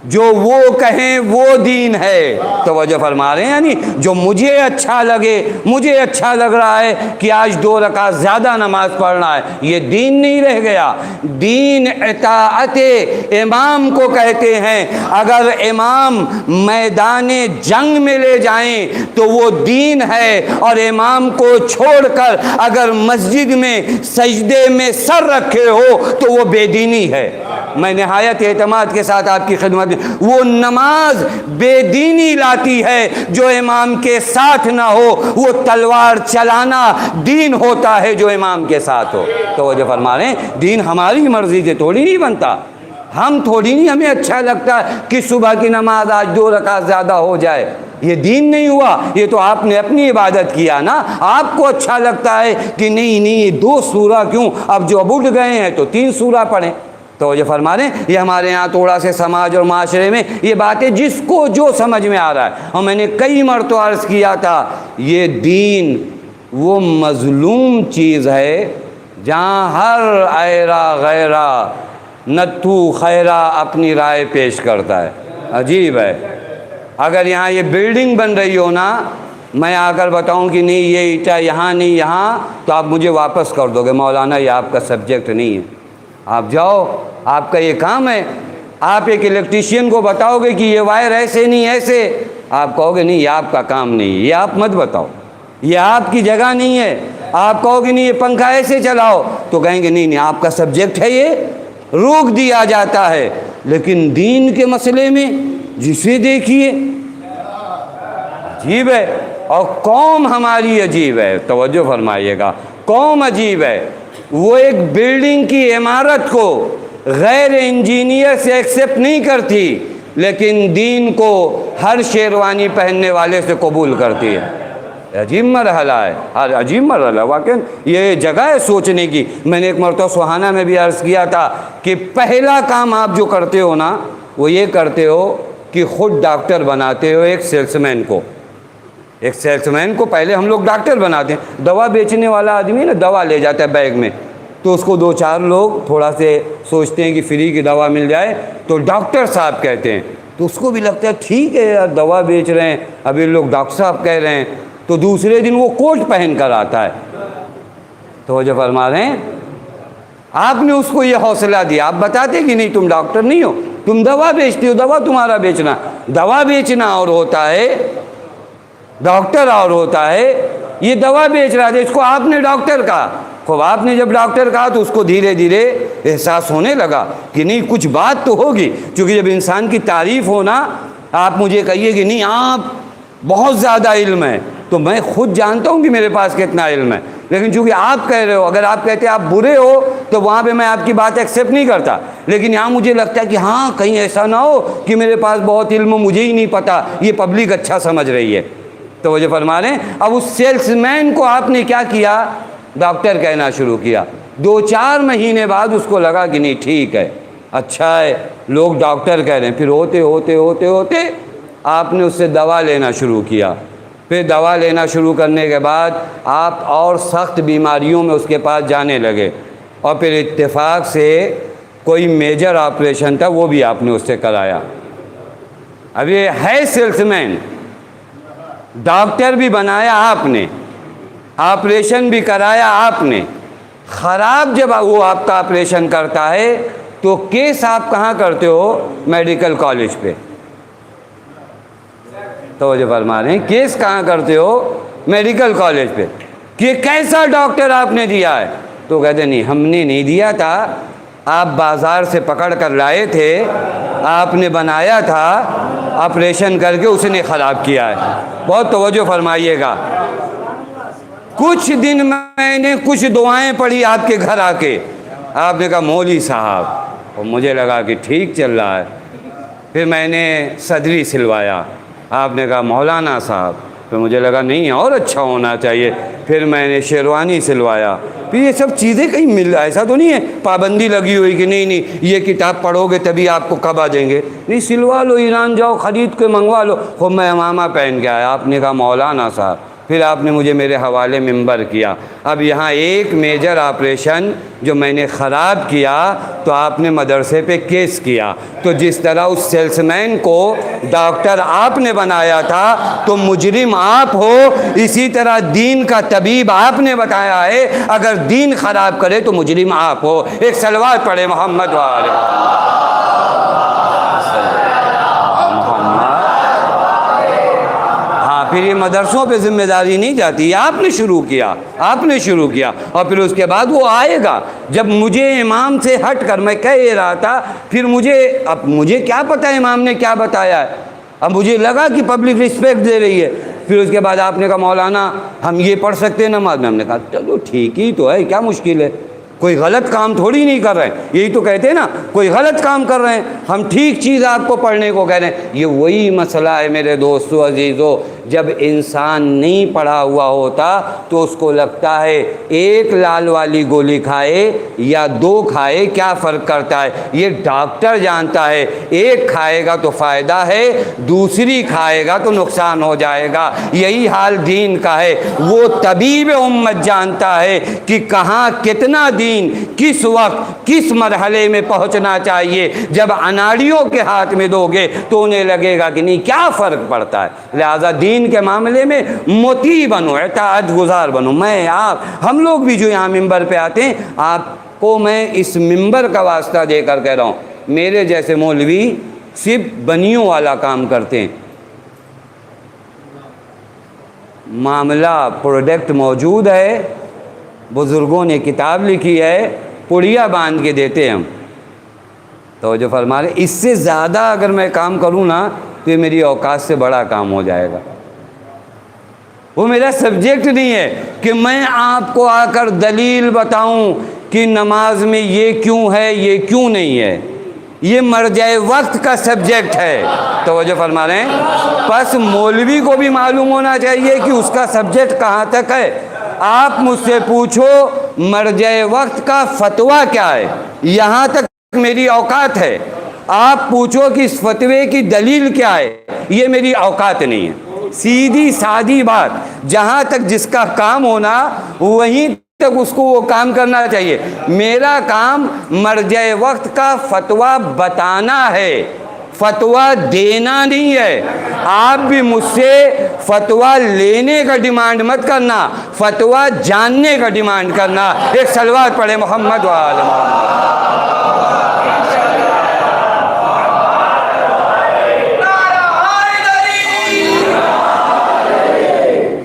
جو وہ کہیں وہ دین ہے۔ توجہ فرما رہے ہیں؟ یعنی جو مجھے اچھا لگے، مجھے اچھا لگ رہا ہے کہ آج 2 رکعت زیادہ نماز پڑھنا ہے، یہ دین نہیں رہ گیا۔ دین اطاعت امام کو کہتے ہیں۔ اگر امام میدان جنگ میں لے جائیں تو وہ دین ہے، اور امام کو چھوڑ کر اگر مسجد میں سجدے میں سر رکھے ہو تو وہ بے دینی ہے۔ میں نہایت اعتماد کے ساتھ آپ کی خدمت میں، وہ نماز بے دینی لاتی ہے جو امام کے ساتھ نہ ہو، وہ تلوار چلانا دین ہوتا ہے جو امام کے ساتھ ہو۔ توجہ فرما رہے ہیں؟ دین ہماری مرضی سے تھوڑی نہیں بنتا، ہم تھوڑی نہیں، ہمیں اچھا لگتا ہے کہ صبح کی نماز آج 2 رکعت زیادہ ہو جائے، یہ دین نہیں ہوا۔ یہ تو آپ نے اپنی عبادت کیا نا، آپ کو اچھا لگتا ہے کہ نہیں یہ 2 سورہ کیوں، اب جو اب اٹھ گئے ہیں تو 3 سورہ پڑھیں۔ توجہ فرما رہے ہیں؟ یہ ہمارے یہاں تھوڑا سے سماج اور معاشرے میں یہ باتیں جس کو جو سمجھ میں آ رہا ہے، اور میں نے کئی مرتبہ عرض کیا تھا یہ دین وہ مظلوم چیز ہے جہاں ہر ایرا غیرہ نتھو خیرہ اپنی رائے پیش کرتا ہے۔ عجیب ہے، اگر یہاں یہ بلڈنگ بن رہی ہو نا، میں آ کر بتاؤں کہ نہیں یہ اینٹا یہاں نہیں یہاں، تو آپ مجھے واپس کر دو گے، مولانا یہ آپ کا سبجیکٹ نہیں ہے، آپ جاؤ، آپ کا یہ کام ہے۔ آپ ایک الیکٹریشین کو بتاؤ گے کہ یہ وائر ایسے نہیں ایسے، آپ کہو گے نہیں یہ آپ کا کام نہیں ہے، یہ آپ مت بتاؤ، یہ آپ کی جگہ نہیں ہے۔ آپ کہو گے نہیں یہ پنکھا ایسے چلاؤ، تو کہیں گے نہیں نہیں آپ کا سبجیکٹ ہے، یہ روک دیا جاتا ہے۔ لیکن دین کے مسئلے میں جسے دیکھیے عجیب ہے، اور قوم ہماری عجیب ہے، توجہ فرمائیے گا، قوم عجیب ہے۔ وہ ایک بلڈنگ کی عمارت کو غیر انجینئر سے ایکسیپٹ نہیں کرتی، لیکن دین کو ہر شیروانی پہننے والے سے قبول کرتی ہے۔ عجیب مرحلہ ہے، عجیب مرحلہ واقعی، یہ جگہ ہے سوچنے کی۔ میں نے ایک مرتبہ سوہانہ میں بھی عرض کیا تھا کہ پہلا کام آپ جو کرتے ہو نا، وہ یہ کرتے ہو کہ خود ڈاکٹر بناتے ہو ایک سیلس مین کو۔ ایک سیلس مین کو پہلے ہم لوگ ڈاکٹر بناتے ہیں۔ دوا بیچنے والا آدمی نا دوا لے جاتا ہے بیگ میں، تو اس کو دو چار لوگ تھوڑا سے سوچتے ہیں کہ فری کی دوا مل جائے تو ڈاکٹر صاحب کہتے ہیں، تو اس کو بھی لگتا ہے ٹھیک ہے یار دوا بیچ رہے ہیں، ابھی لوگ ڈاکٹر صاحب کہہ رہے ہیں، تو دوسرے دن وہ کوٹ پہن کر آتا ہے۔ توجہ فرما رہے ہیں؟ آپ نے اس کو یہ حوصلہ دیا، آپ بتاتے کہ نہیں تم ڈاکٹر نہیں ہو، تم دوا بیچتے ہو، دوا تمہارا بیچنا، دوا بیچنا اور ہوتا ہے، ڈاکٹر اور ہوتا ہے۔ یہ دوا بیچ رہا تھا، اس کو آپ نے ڈاکٹر کہا۔ خوب آپ نے جب ڈاکٹر کہا تو اس کو دھیرے دھیرے احساس ہونے لگا کہ نہیں کچھ بات تو ہوگی، کیونکہ جب انسان کی تعریف ہونا، آپ مجھے کہیے کہ نہیں آپ بہت زیادہ علم ہے، تو میں خود جانتا ہوں کہ میرے پاس کتنا علم ہے، لیکن چونکہ آپ کہہ رہے ہو، اگر آپ کہتے آپ برے ہو تو وہاں پہ میں آپ کی بات ایکسیپٹ نہیں کرتا، لیکن یہاں مجھے لگتا ہے کہ ہاں کہیں ایسا نہ ہو کہ میرے پاس بہت علم ہو، مجھے ہی نہیں پتا، یہ پبلک اچھا سمجھ رہی ہے۔ توجہ فرما رہے ہیں؟ اب اس سیلس مین کو آپ نے کیا کیا؟ ڈاکٹر کہنا شروع کیا۔ 2-4 مہینے بعد اس کو لگا کہ نہیں ٹھیک ہے، اچھا ہے، لوگ ڈاکٹر کہہ رہے ہیں۔ پھر ہوتے ہوتے ہوتے ہوتے آپ نے اس سے دوا لینا شروع کیا۔ پھر دوا لینا شروع کرنے کے بعد آپ اور سخت بیماریوں میں اس کے پاس جانے لگے، اور پھر اتفاق سے کوئی میجر آپریشن تھا وہ بھی آپ نے اس سے کرایا۔ اب یہ ہے سیلس مین، ڈاکٹر بھی بنایا آپ نے، آپریشن بھی کرایا آپ نے۔ خراب جب وہ آپ کا آپریشن کرتا ہے تو کیس آپ کہاں کرتے ہو؟ میڈیکل کالج پہ۔ توجہ فرما رہے ہیں؟ کیس کہاں کرتے ہو؟ میڈیکل کالج پہ، کہ کیسا ڈاکٹر آپ نے دیا ہے؟ تو کہتے نہیں ہم نے نہیں دیا تھا، آپ بازار سے پکڑ کر لائے تھے، آپ نے بنایا تھا، آپریشن کر کے اس نے خراب کیا ہے۔ بہت توجہ فرمائیے گا۔ کچھ دن میں نے کچھ دعائیں پڑھی آپ کے گھر آ کے، آپ نے کہا مولوی صاحب، اور مجھے لگا کہ ٹھیک چل رہا ہے۔ پھر میں نے صدری سلوایا، آپ نے کہا مولانا صاحب، پھر مجھے لگا نہیں اور اچھا ہونا چاہیے، پھر میں نے شیروانی سلوایا۔ پھر یہ سب چیزیں کہیں ایسا تو نہیں ہے پابندی لگی ہوئی کہ نہیں نہیں یہ کتاب پڑھو گے تبھی آپ کو کب آ جائیں گے، نہیں سلوا لو، ایران جاؤ خرید کے منگوا لو۔ خوب میں امامہ پہن کے آیا، آپ نے کہا مولانا صاحب، پھر آپ نے مجھے میرے حوالے منبر کیا۔ اب یہاں ایک میجر آپریشن جو میں نے خراب کیا تو آپ نے مدرسے پہ کیس کیا۔ تو جس طرح اس سیلس مین کو ڈاکٹر آپ نے بنایا تھا تو مجرم آپ ہو، اسی طرح دین کا طبیب آپ نے بتایا ہے، اگر دین خراب کرے تو مجرم آپ ہو۔ ایک صلوات پڑھے محمد وآلہ پھر یہ مدرسوں پہ ذمہ داری نہیں جاتی، یہ آپ نے شروع کیا، آپ نے شروع کیا، اور پھر اس کے بعد وہ آئے گا۔ جب مجھے امام سے ہٹ کر میں کہہ یہ رہا تھا، پھر اب مجھے کیا پتہ امام نے کیا بتایا ہے، اب مجھے لگا کہ پبلک رسپیکٹ دے رہی ہے۔ پھر اس کے بعد آپ نے کہا مولانا ہم یہ پڑھ سکتے ہیں نماز میں، ہم نے کہا چلو ٹھیک ہی تو ہے، کیا مشکل ہے، کوئی غلط کام تھوڑی نہیں کر رہے ہیں، یہی تو کہتے ہیں نا کوئی غلط کام کر رہے ہیں، ہم ٹھیک چیز آپ کو پڑھنے کو کہہ رہے ہیں۔ یہ وہی مسئلہ ہے میرے دوستو عزیزو، جب انسان نہیں پڑھا ہوا ہوتا تو اس کو لگتا ہے ایک لال والی گولی کھائے یا 2 کھائے کیا فرق کرتا ہے، یہ ڈاکٹر جانتا ہے ایک کھائے گا تو فائدہ ہے، دوسری کھائے گا تو نقصان ہو جائے گا۔ یہی حال دین کا ہے، وہ طبیب امت جانتا ہے کہ کہاں کتنا دین کس وقت کس مرحلے میں پہنچنا چاہیے۔ جب اناڑیوں کے ہاتھ میں دو گے تو انہیں لگے گا کہ نہیں کیا فرق پڑتا ہے۔ لہذا دین کے معاملے میں مطیع بنو، اطاعت گزار بنو۔ میں آپ ہم لوگ بھی جو یہاں ممبر پہ آتے ہیں، آپ کو میں اس ممبر کا واسطہ دے کر کہہ رہا ہوں، میرے جیسے مولوی صرف بنیوں والا کام کرتے ہیں، معاملہ پروڈکٹ موجود ہے، بزرگوں نے کتاب لکھی ہے، پڑیا باندھ کے دیتے ہم. تو جو فرما رہے اس سے زیادہ اگر میں کام کروں نا تو یہ میری اوقات سے بڑا کام ہو جائے گا. وہ میرا سبجیکٹ نہیں ہے کہ میں آپ کو آ کر دلیل بتاؤں کہ نماز میں یہ کیوں ہے یہ کیوں نہیں ہے. یہ مرجع وقت کا سبجیکٹ ہے. توجہ فرما رہے ہیں. پس مولوی کو بھی معلوم ہونا چاہیے کہ اس کا سبجیکٹ کہاں تک ہے. آپ مجھ سے پوچھو مرجع وقت کا فتویٰ کیا ہے، یہاں تک میری اوقات ہے. آپ پوچھو کہ اس فتوے کی دلیل کیا ہے، یہ میری اوقات نہیں ہے. سیدھی سادی بات، جہاں تک جس کا کام ہونا وہیں تک اس کو وہ کام کرنا چاہیے. میرا کام مرجع وقت کا فتویٰ بتانا ہے، فتویٰ دینا نہیں ہے. آپ بھی مجھ سے فتویٰ لینے کا ڈیمانڈ مت کرنا، فتویٰ جاننے کا ڈیمانڈ کرنا. ایک صلوات پڑھے محمد و آل محمد.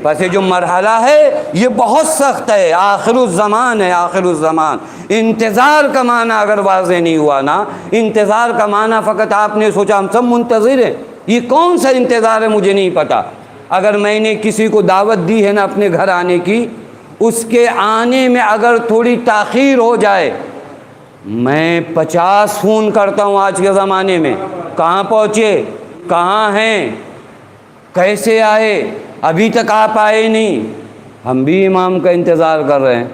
بس یہ جو مرحلہ ہے یہ بہت سخت ہے، آخر الزمان ہے. آخر الزمان انتظار کا معنی اگر واضح نہیں ہوا نا، انتظار کا معنی فقط آپ نے سوچا ہم سب منتظر ہیں. یہ کون سا انتظار ہے مجھے نہیں پتا. اگر میں نے کسی کو دعوت دی ہے نا اپنے گھر آنے کی، اس کے آنے میں اگر تھوڑی تاخیر ہو جائے، میں 50 فون کرتا ہوں آج کے زمانے میں. کہاں پہنچے، کہاں ہیں، کیسے آئے، ابھی تک آپ آئے نہیں. ہم بھی امام کا انتظار کر رہے ہیں.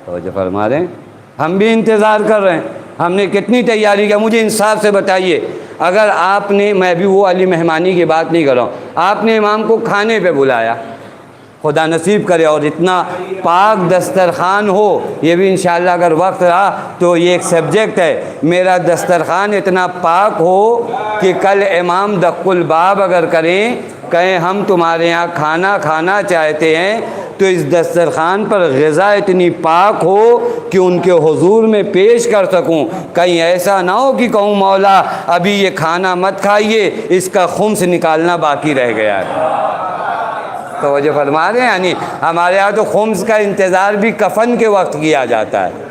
توجہ فرما رہے ہیں. ہم بھی انتظار کر رہے ہیں. ہم نے کتنی تیاری کیا، مجھے انصاف سے بتائیے. اگر آپ نے، میں بھی وہ علی مہمانی کی بات نہیں کر رہا ہوں، آپ نے امام کو کھانے پہ بلایا، خدا نصیب کرے، اور اتنا پاک دسترخوان ہو، یہ بھی انشاءاللہ اگر وقت رہا تو یہ ایک سبجیکٹ ہے. میرا دسترخوان اتنا پاک ہو کہ کل امام دق الباب اگر کہیں ہم تمہارے یہاں کھانا کھانا چاہتے ہیں، تو اس دسترخوان پر غذا اتنی پاک ہو کہ ان کے حضور میں پیش کر سکوں. کہیں ایسا نہ ہو کہ کہوں مولا ابھی یہ کھانا مت کھائیے، اس کا خمس نکالنا باقی رہ گیا ہے. توجہ فرما رہے ہیں. یعنی ہمارے یہاں تو خمس کا انتظار بھی کفن کے وقت کیا جاتا ہے.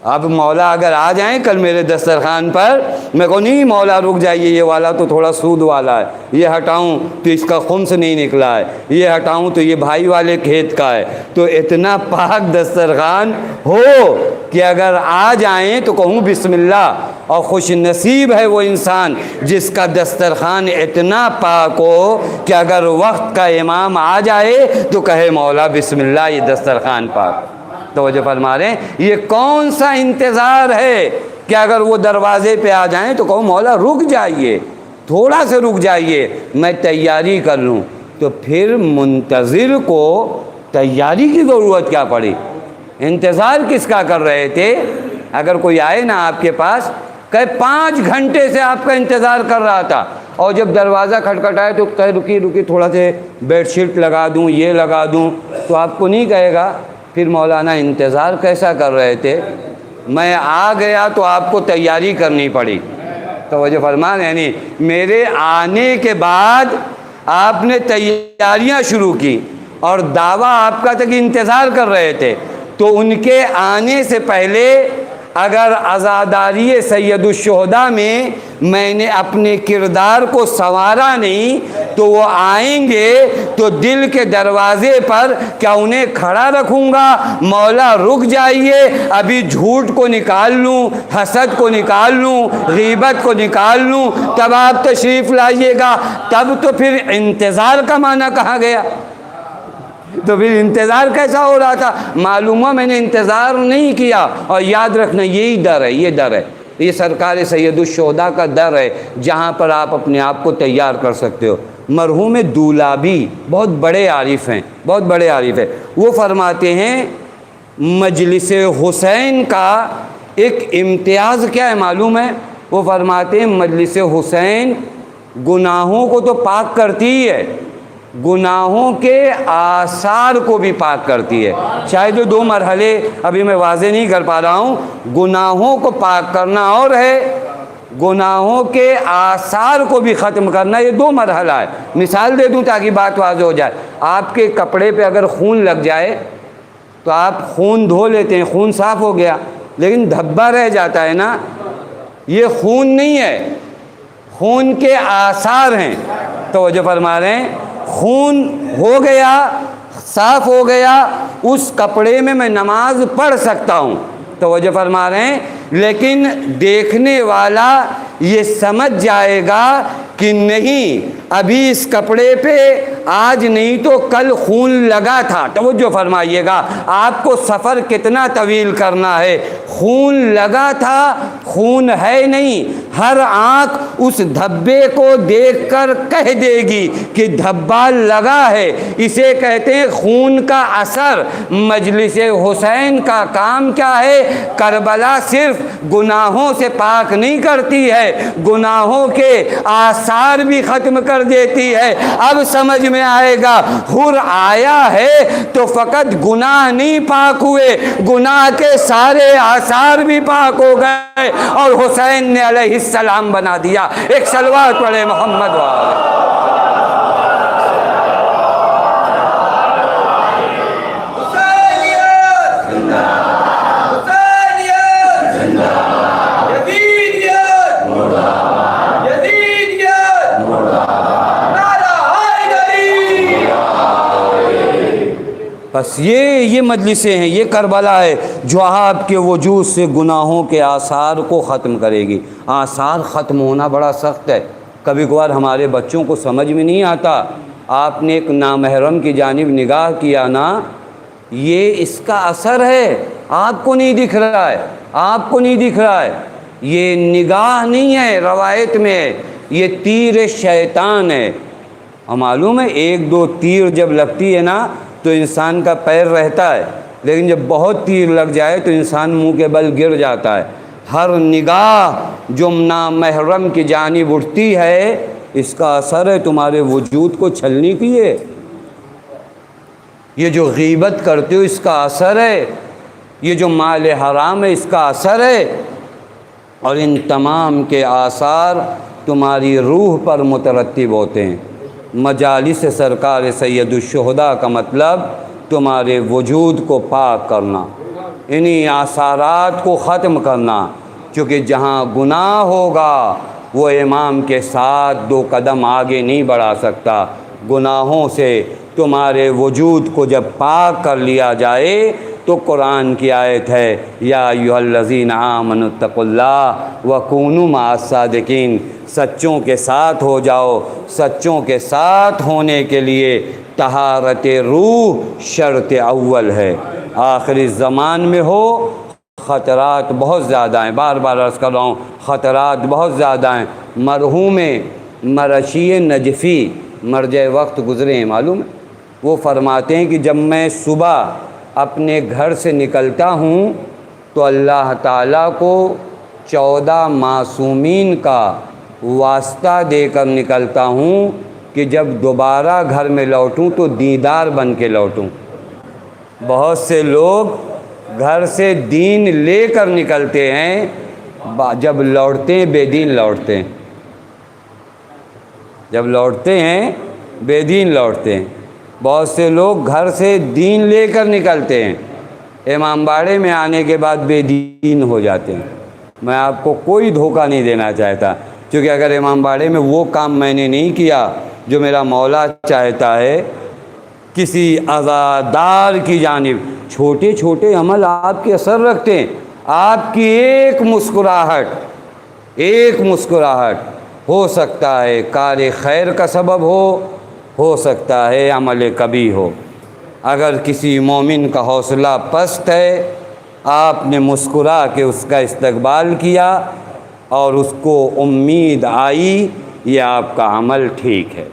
اب مولا اگر آ جائیں کل میرے دسترخوان پر، میں کہوں نہیں مولا رک جائیے، یہ والا تو تھوڑا سود والا ہے، یہ ہٹاؤں تو اس کا خمس نہیں نکلا ہے، یہ ہٹاؤں تو یہ بھائی والے کھیت کا ہے. تو اتنا پاک دسترخوان ہو کہ اگر آ جائیں تو کہوں بسم اللہ. اور خوش نصیب ہے وہ انسان جس کا دسترخوان اتنا پاک ہو کہ اگر وقت کا امام آ جائے تو کہے مولا بسم اللہ، یہ دسترخوان پاک. توجہ فرما رہے ہیں. یہ کون سا انتظار ہے کہ اگر وہ دروازے پہ آ جائیں تو کہو مولا رک جائیے، تھوڑا سے رک جائیے، میں تیاری کر لوں. تو پھر منتظر کو تیاری کی ضرورت کیا پڑی؟ انتظار کس کا کر رہے تھے؟ اگر کوئی آئے نا آپ کے پاس کہ 5 گھنٹے سے آپ کا انتظار کر رہا تھا، اور جب دروازہ کھٹکھٹائے تو کہے رکی تھوڑا سے بیڈ شیٹ لگا دوں، یہ لگا دوں، تو آپ کو نہیں کہے گا پھر مولانا انتظار کیسا کر رہے تھے، میں آ گیا تو آپ کو تیاری کرنی پڑی. توجہ فرمان. یعنی میرے آنے کے بعد آپ نے تیاریاں شروع کی اور دعویٰ آپ کا تھا کہ انتظار کر رہے تھے. تو ان کے آنے سے پہلے اگر عزاداری سید الشہداء میں نے اپنے کردار کو سنوارا نہیں تو وہ آئیں گے تو دل کے دروازے پر کیا انہیں کھڑا رکھوں گا، مولا رک جائیے ابھی جھوٹ کو نکال لوں، حسد کو نکال لوں، غیبت کو نکال لوں، تب آپ تشریف لائیے گا. تب تو پھر انتظار کا معنی کہاں گیا؟ تو پھر انتظار کیسا ہو رہا تھا؟ معلوم ہوا میں نے انتظار نہیں کیا. اور یاد رکھنا یہی ڈر ہے، یہ ڈر ہے، یہ سرکار سید الشہداء کا ڈر ہے جہاں پر آپ اپنے آپ کو تیار کر سکتے ہو. مرحوم دولابی بہت بڑے عارف ہیں، بہت بڑے عارف ہیں. وہ فرماتے ہیں مجلس حسین کا ایک امتیاز کیا ہے معلوم ہے؟ وہ فرماتے ہیں مجلس حسین گناہوں کو تو پاک کرتی ہی ہے، گناہوں کے آثار کو بھی پاک کرتی ہے. شاید جو 2 مرحلے ابھی میں واضح نہیں کر پا رہا ہوں. گناہوں کو پاک کرنا اور ہے، گناہوں کے آثار کو بھی ختم کرنا، یہ دو مرحلہ ہے۔ مثال دے دوں تاکہ بات واضح ہو جائے۔ آپ کے کپڑے پہ اگر خون لگ جائے تو آپ خون دھو لیتے ہیں، خون صاف ہو گیا، لیکن دھبا رہ جاتا ہے نا، یہ خون نہیں ہے، خون کے آثار ہیں۔ توجہ فرما رہے ہیں، خون ہو گیا، صاف ہو گیا، اس کپڑے میں نماز پڑھ سکتا ہوں، توجہ فرما رہے ہیں، لیکن دیکھنے والا یہ سمجھ جائے گا کہ نہیں ابھی اس کپڑے پہ آج نہیں تو کل خون لگا تھا۔ توجہ فرمائیے گا، آپ کو سفر کتنا طویل کرنا ہے، خون لگا تھا، خون ہے نہیں، ہر آنکھ اس دھبے کو دیکھ کر کہہ دے گی کہ دھبا لگا ہے۔ اسے کہتے ہیں خون کا اثر۔ مجلس حسین کا کام کیا ہے؟ کربلا صرف گناہوں سے پاک نہیں کرتی ہے، گناہوں کے آثار بھی ختم کر دیتی ہے۔ اب سمجھ میں آئے گا، حر آیا ہے تو فقط گناہ نہیں پاک ہوئے، گناہ کے سارے آثار بھی پاک ہو گئے، اور حسین نے علیہ السلام بنا دیا۔ ایک صلوات پڑھے محمد والے۔ بس یہ مجلسیں ہیں، یہ کربلا ہے جو آپ کے وجود سے گناہوں کے آثار کو ختم کرے گی۔ آثار ختم ہونا بڑا سخت ہے، کبھی کبھار ہمارے بچوں کو سمجھ میں نہیں آتا۔ آپ نے ایک نامحرم کی جانب نگاہ کیا نا، یہ اس کا اثر ہے، آپ کو نہیں دکھ رہا ہے، آپ کو نہیں دکھ رہا ہے، یہ نگاہ نہیں ہے، روایت میں ہے، یہ تیر شیطان ہے۔ اور معلوم ہے ایک دو تیر جب لگتی ہے نا تو انسان کا پیر رہتا ہے، لیکن جب بہت تیر لگ جائے تو انسان منہ کے بل گر جاتا ہے۔ ہر نگاہ جو نامحرم کی جانب اٹھتی ہے اس کا اثر ہے تمہارے وجود کو چھلنے کی ہے۔ یہ جو غیبت کرتے ہو اس کا اثر ہے، یہ جو مال حرام ہے اس کا اثر ہے، اور ان تمام کے آثار تمہاری روح پر مترتب ہوتے ہیں۔ مجالس سرکار سید الشہداء کا مطلب تمہارے وجود کو پاک کرنا، انہی آثارات کو ختم کرنا، چونکہ جہاں گناہ ہوگا وہ امام کے ساتھ دو قدم آگے نہیں بڑھا سکتا۔ گناہوں سے تمہارے وجود کو جب پاک کر لیا جائے تو قرآن کی آیت ہے، یا ایھا الذین آمنوا اتقوا اللہ وکونوا مع الصادقین، سچوں کے ساتھ ہو جاؤ۔ سچوں کے ساتھ ہونے کے لیے طہارت روح شرط اول ہے۔ آخری زمان میں ہو، خطرات بہت زیادہ ہیں، بار بار عرض کر رہا ہوں، خطرات بہت زیادہ ہیں۔ مرحوم مرشی نجفی مرجع وقت گزرے ہیں، معلوم ہے، وہ فرماتے ہیں کہ جب میں صبح اپنے گھر سے نکلتا ہوں تو اللہ تعالیٰ کو 14 معصومین کا واسطہ دے کر نکلتا ہوں کہ جب دوبارہ گھر میں لوٹوں تو دیندار بن کے لوٹوں۔ بہت سے لوگ گھر سے دین لے کر نکلتے ہیں، جب لوٹتے ہیں بے دین لوٹتے ہیں، جب لوٹتے ہیں بے دین لوٹتے ہیں۔ بہت سے لوگ گھر سے دین لے کر نکلتے ہیں، امام باڑے میں آنے کے بعد بے دین ہو جاتے ہیں۔ میں آپ کو کوئی دھوکہ نہیں دینا چاہتا، کیونکہ اگر امام باڑے میں وہ کام میں نے نہیں کیا جو میرا مولا چاہتا ہے، کسی عزادار کی جانب چھوٹے چھوٹے عمل آپ کے اثر رکھتے ہیں۔ آپ کی ایک مسکراہٹ ہو سکتا ہے کار خیر کا سبب ہو سکتا ہے عمل کبھی ہو۔ اگر کسی مومن کا حوصلہ پست ہے، آپ نے مسکرا کے اس کا استقبال کیا اور اس کو امید آئی، یہ آپ کا عمل ٹھیک ہے۔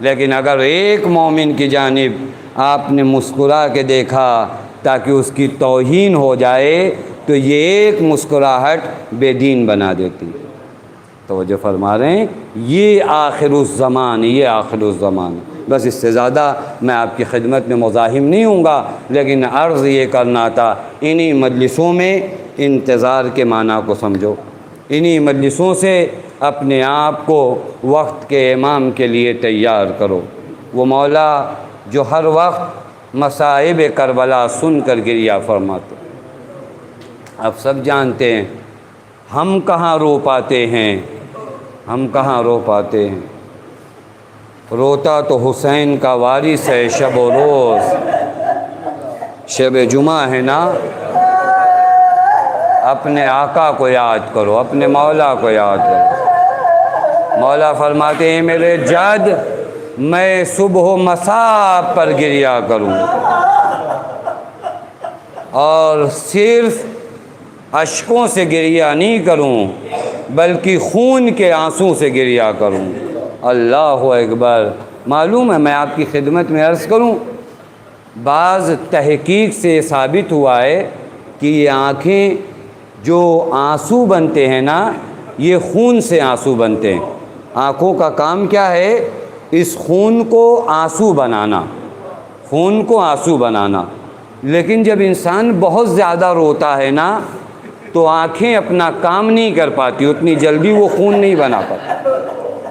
لیکن اگر ایک مومن کی جانب آپ نے مسکرا کے دیکھا تاکہ اس کی توہین ہو جائے تو یہ ایک مسکراہٹ بے دین بنا دیتی۔ توجہ فرما رہے ہیں، یہ آخر الزمان، یہ آخر الزمان۔ بس اس سے زیادہ میں آپ کی خدمت میں مزاحم نہیں ہوں گا، لیکن عرض یہ کرنا تھا، انہی مجلسوں میں انتظار کے معنی کو سمجھو۔ انہی مجلسوں سے اپنے آپ کو وقت کے امام کے لیے تیار کرو۔ وہ مولا جو ہر وقت مصائب کربلا سن کر گریہ فرماتے۔ اب سب جانتے ہیں ہم کہاں رو پاتے ہیں، ہم کہاں رو پاتے ہیں۔ روتا تو حسین کا وارث ہے شب و روز۔ شب جمعہ ہے نا، اپنے آقا کو یاد کرو، اپنے مولا کو یاد کرو۔ مولا فرماتے ہیں میرے جد میں صبح و مساء پر گریہ کروں، اور صرف اشکوں سے گریہ نہیں کروں بلکہ خون کے آنسوں سے گریہ کروں۔ اللہ اکبر۔ معلوم ہے، میں آپ کی خدمت میں عرض کروں، بعض تحقیق سے ثابت ہوا ہے کہ یہ آنکھیں جو آنسو بنتے ہیں نا، یہ خون سے آنسو بنتے ہیں۔ آنکھوں کا کام کیا ہے؟ اس خون کو آنسو بنانا، خون کو آنسو بنانا۔ لیکن جب انسان بہت زیادہ روتا ہے نا تو آنکھیں اپنا کام نہیں کر پاتی، اتنی جلدی وہ خون نہیں بنا پاتی۔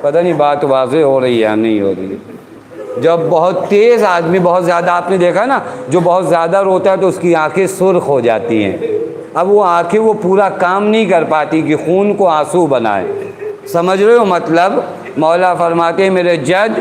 پتہ نہیں بات واضح ہو رہی ہے یا نہیں ہو رہی ہے۔ جب بہت تیز آدمی، بہت زیادہ، آپ نے دیکھا نا، جو بہت زیادہ روتا ہے تو اس کی آنکھیں سرخ ہو جاتی ہیں۔ اب وہ آنکھیں وہ پورا کام نہیں کر پاتی کہ خون کو آنسو بنائے۔ سمجھ رہے ہو مطلب؟ مولا فرماتے ہیں میرے جد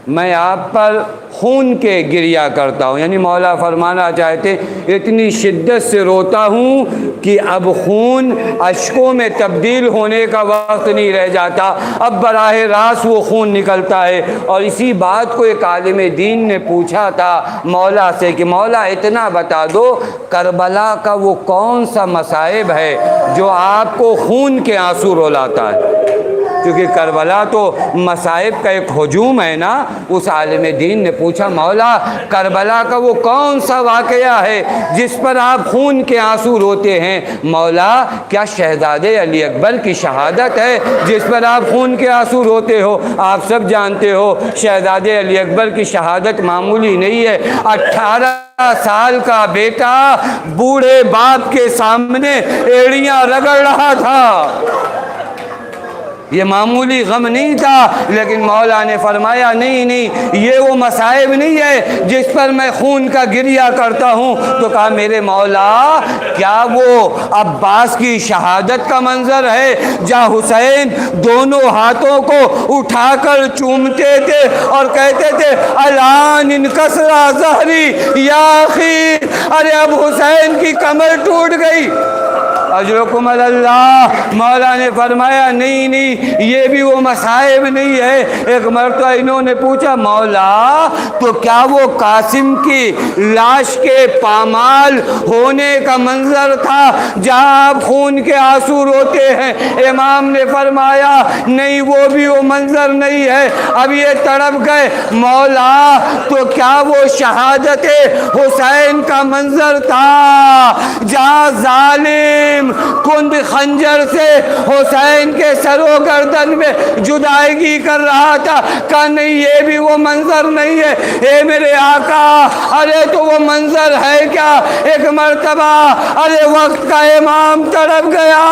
میں آپ پر خون کے گریہ کرتا ہوں، یعنی مولا فرمانا چاہتے اتنی شدت سے روتا ہوں کہ اب خون اشکوں میں تبدیل ہونے کا وقت نہیں رہ جاتا، اب براہ راست وہ خون نکلتا ہے۔ اور اسی بات کو ایک عالم دین نے پوچھا تھا مولا سے کہ مولا اتنا بتا دو کربلا کا وہ کون سا مصائب ہے جو آپ کو خون کے آنسو رلاتا ہے؟ کیونکہ کربلا تو مصائب کا ایک ہجوم ہے نا۔ اس عالم دین نے پوچھا مولا کربلا کا وہ کون سا واقعہ ہے جس پر آپ خون کے آنسو روتے ہیں؟ مولا کیا شہزادے علی اکبر کی شہادت ہے جس پر آپ خون کے آنسو روتے ہو؟ آپ سب جانتے ہو شہزادے علی اکبر کی شہادت معمولی نہیں ہے۔ 18 سال کا بیٹا بوڑھے باپ کے سامنے ایڑیاں رگڑ رہا تھا، یہ معمولی غم نہیں تھا۔ لیکن مولا نے فرمایا نہیں یہ وہ مصائب نہیں ہے جس پر میں خون کا گریہ کرتا ہوں۔ تو کہا میرے مولا کیا وہ عباس کی شہادت کا منظر ہے جہاں حسین دونوں ہاتھوں کو اٹھا کر چومتے تھے اور کہتے تھے الان انکسر ظہری یا اخی، ارے اب حسین کی کمر ٹوٹ گئی، اجرکم اللہ۔ مولا نے فرمایا نہیں یہ بھی وہ مصائب نہیں ہے۔ ایک مرتبہ انہوں نے پوچھا مولا تو کیا وہ قاسم کی لاش کے پامال ہونے کا منظر تھا جہاں آپ خون کے آنسو روتے ہیں؟ امام نے فرمایا نہیں وہ بھی وہ منظر نہیں ہے۔ اب یہ تڑپ گئے مولا تو کیا وہ شہادت حسین کا منظر تھا جہاں ظالم کند خنجر سے حسین کے سر و گردن میں جدائیگی کر رہا تھا؟ کہا نہیں یہ بھی وہ منظر نہیں ہے۔ اے میرے آقا ارے تو وہ منظر ہے کیا؟ ایک مرتبہ ارے وقت کا امام تڑپ گیا،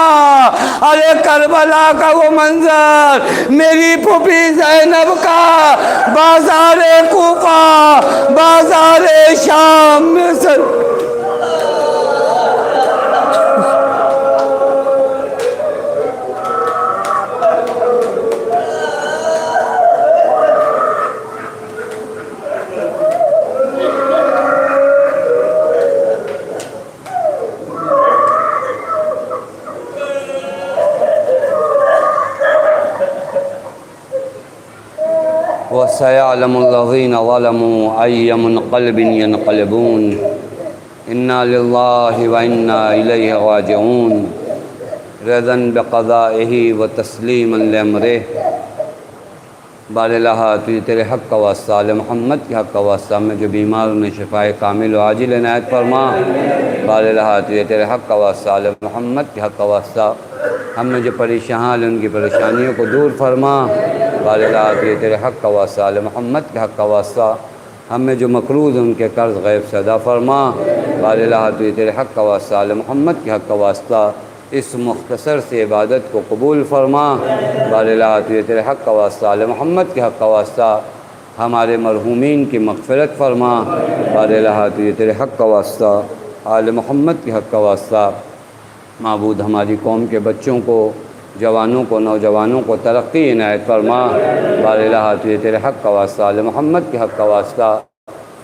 ارے کربلا کا وہ منظر، میری پھوپھی زینب کا بازار کوفہ بازار شام میں سر وَسَيَعْلَمُ الَّذِينَ ظَلَمُوا أَيَّ مُنْقَلِبٍ يَنْقَلِبُونَ إِنَّا لِلَّهِ وَإِنَّا إِلَيْهِ رَاجِعُونَ رِضًا بِقَضَائِهِ وَتَسْلِيمًا لِأَمْرِهِ۔ بار الہ تجھے تیرے حق کا واسطہ، آل محمد کے حق کا واسطہ، میں جو بیمار انہیں شفاء کامل و عاجل عنایت فرما۔ بار الہ تجھے تیرے حق کا واسطہ، آل محمد کے حق کا واسطہ، ہم میں جو پریشان ان کی پریشانیوں کو دور فرما۔ بار الہ تجھے تیرے حق کا واسطہ، آل محمد کے حق کا واسطہ، ہم میں جو مقروض ان کے قرض غیب سے ادا فرما۔ بار الہ تجھے تیرے حق کا واسطہ، آل محمد کے حق کا واسطہ، اس مختصر سے عبادت کو قبول فرما۔ بار الہ تو یہ تیرے حق کا واسطہ، آل محمد کے حق کا واسطہ ہمارے مرحومین کی مغفرت فرما۔ بار الہ تو یہ تیرے حق کا واسطہ، آل محمد کے حق کا واسطہ معبود ہماری قوم کے بچوں کو، جوانوں کو، نوجوانوں کو ترقی عنایت فرما۔ بار الہ تو یہ تیرے حق کا واسطہ، آل محمد کے حق کا واسطہ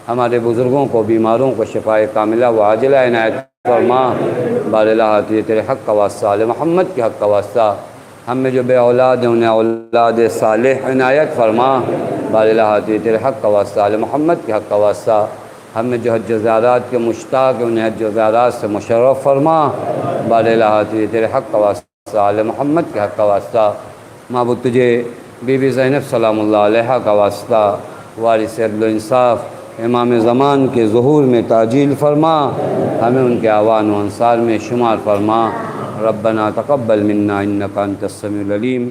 ہمارے بزرگوں کو، بیماروں کو شفائے کاملہ و عاجلہ عنایت فرما۔ بار الہ تو یہ تیرے حق کا واسطہ، آل محمد کے حق کا واسطہ ہم میں جو بے اولاد ہیں انہیں اولاد صالح عنایت فرما۔ بار الہ تو یہ تیرے حق کا واسطہ، آل محمد کے حق کا واسطہ ہم میں جو حج و زیارات کے مشتاق ہیں انہیں حج و زیارات سے مشرف فرما۔ بار الہ تو یہ تیرے حق کا واسطہ، آل محمد کے حق کا واسطہ معبود تجھے بی بی زینب سلام اللہ علیہ کا واسطہ، وارث عدل و انصاف امام زمان کے ظہور میں تعجیل فرما، ہمیں ان کے اعوان و انصار میں شمار فرما۔ ربنا تقبل منا انک انت السمیع العلیم۔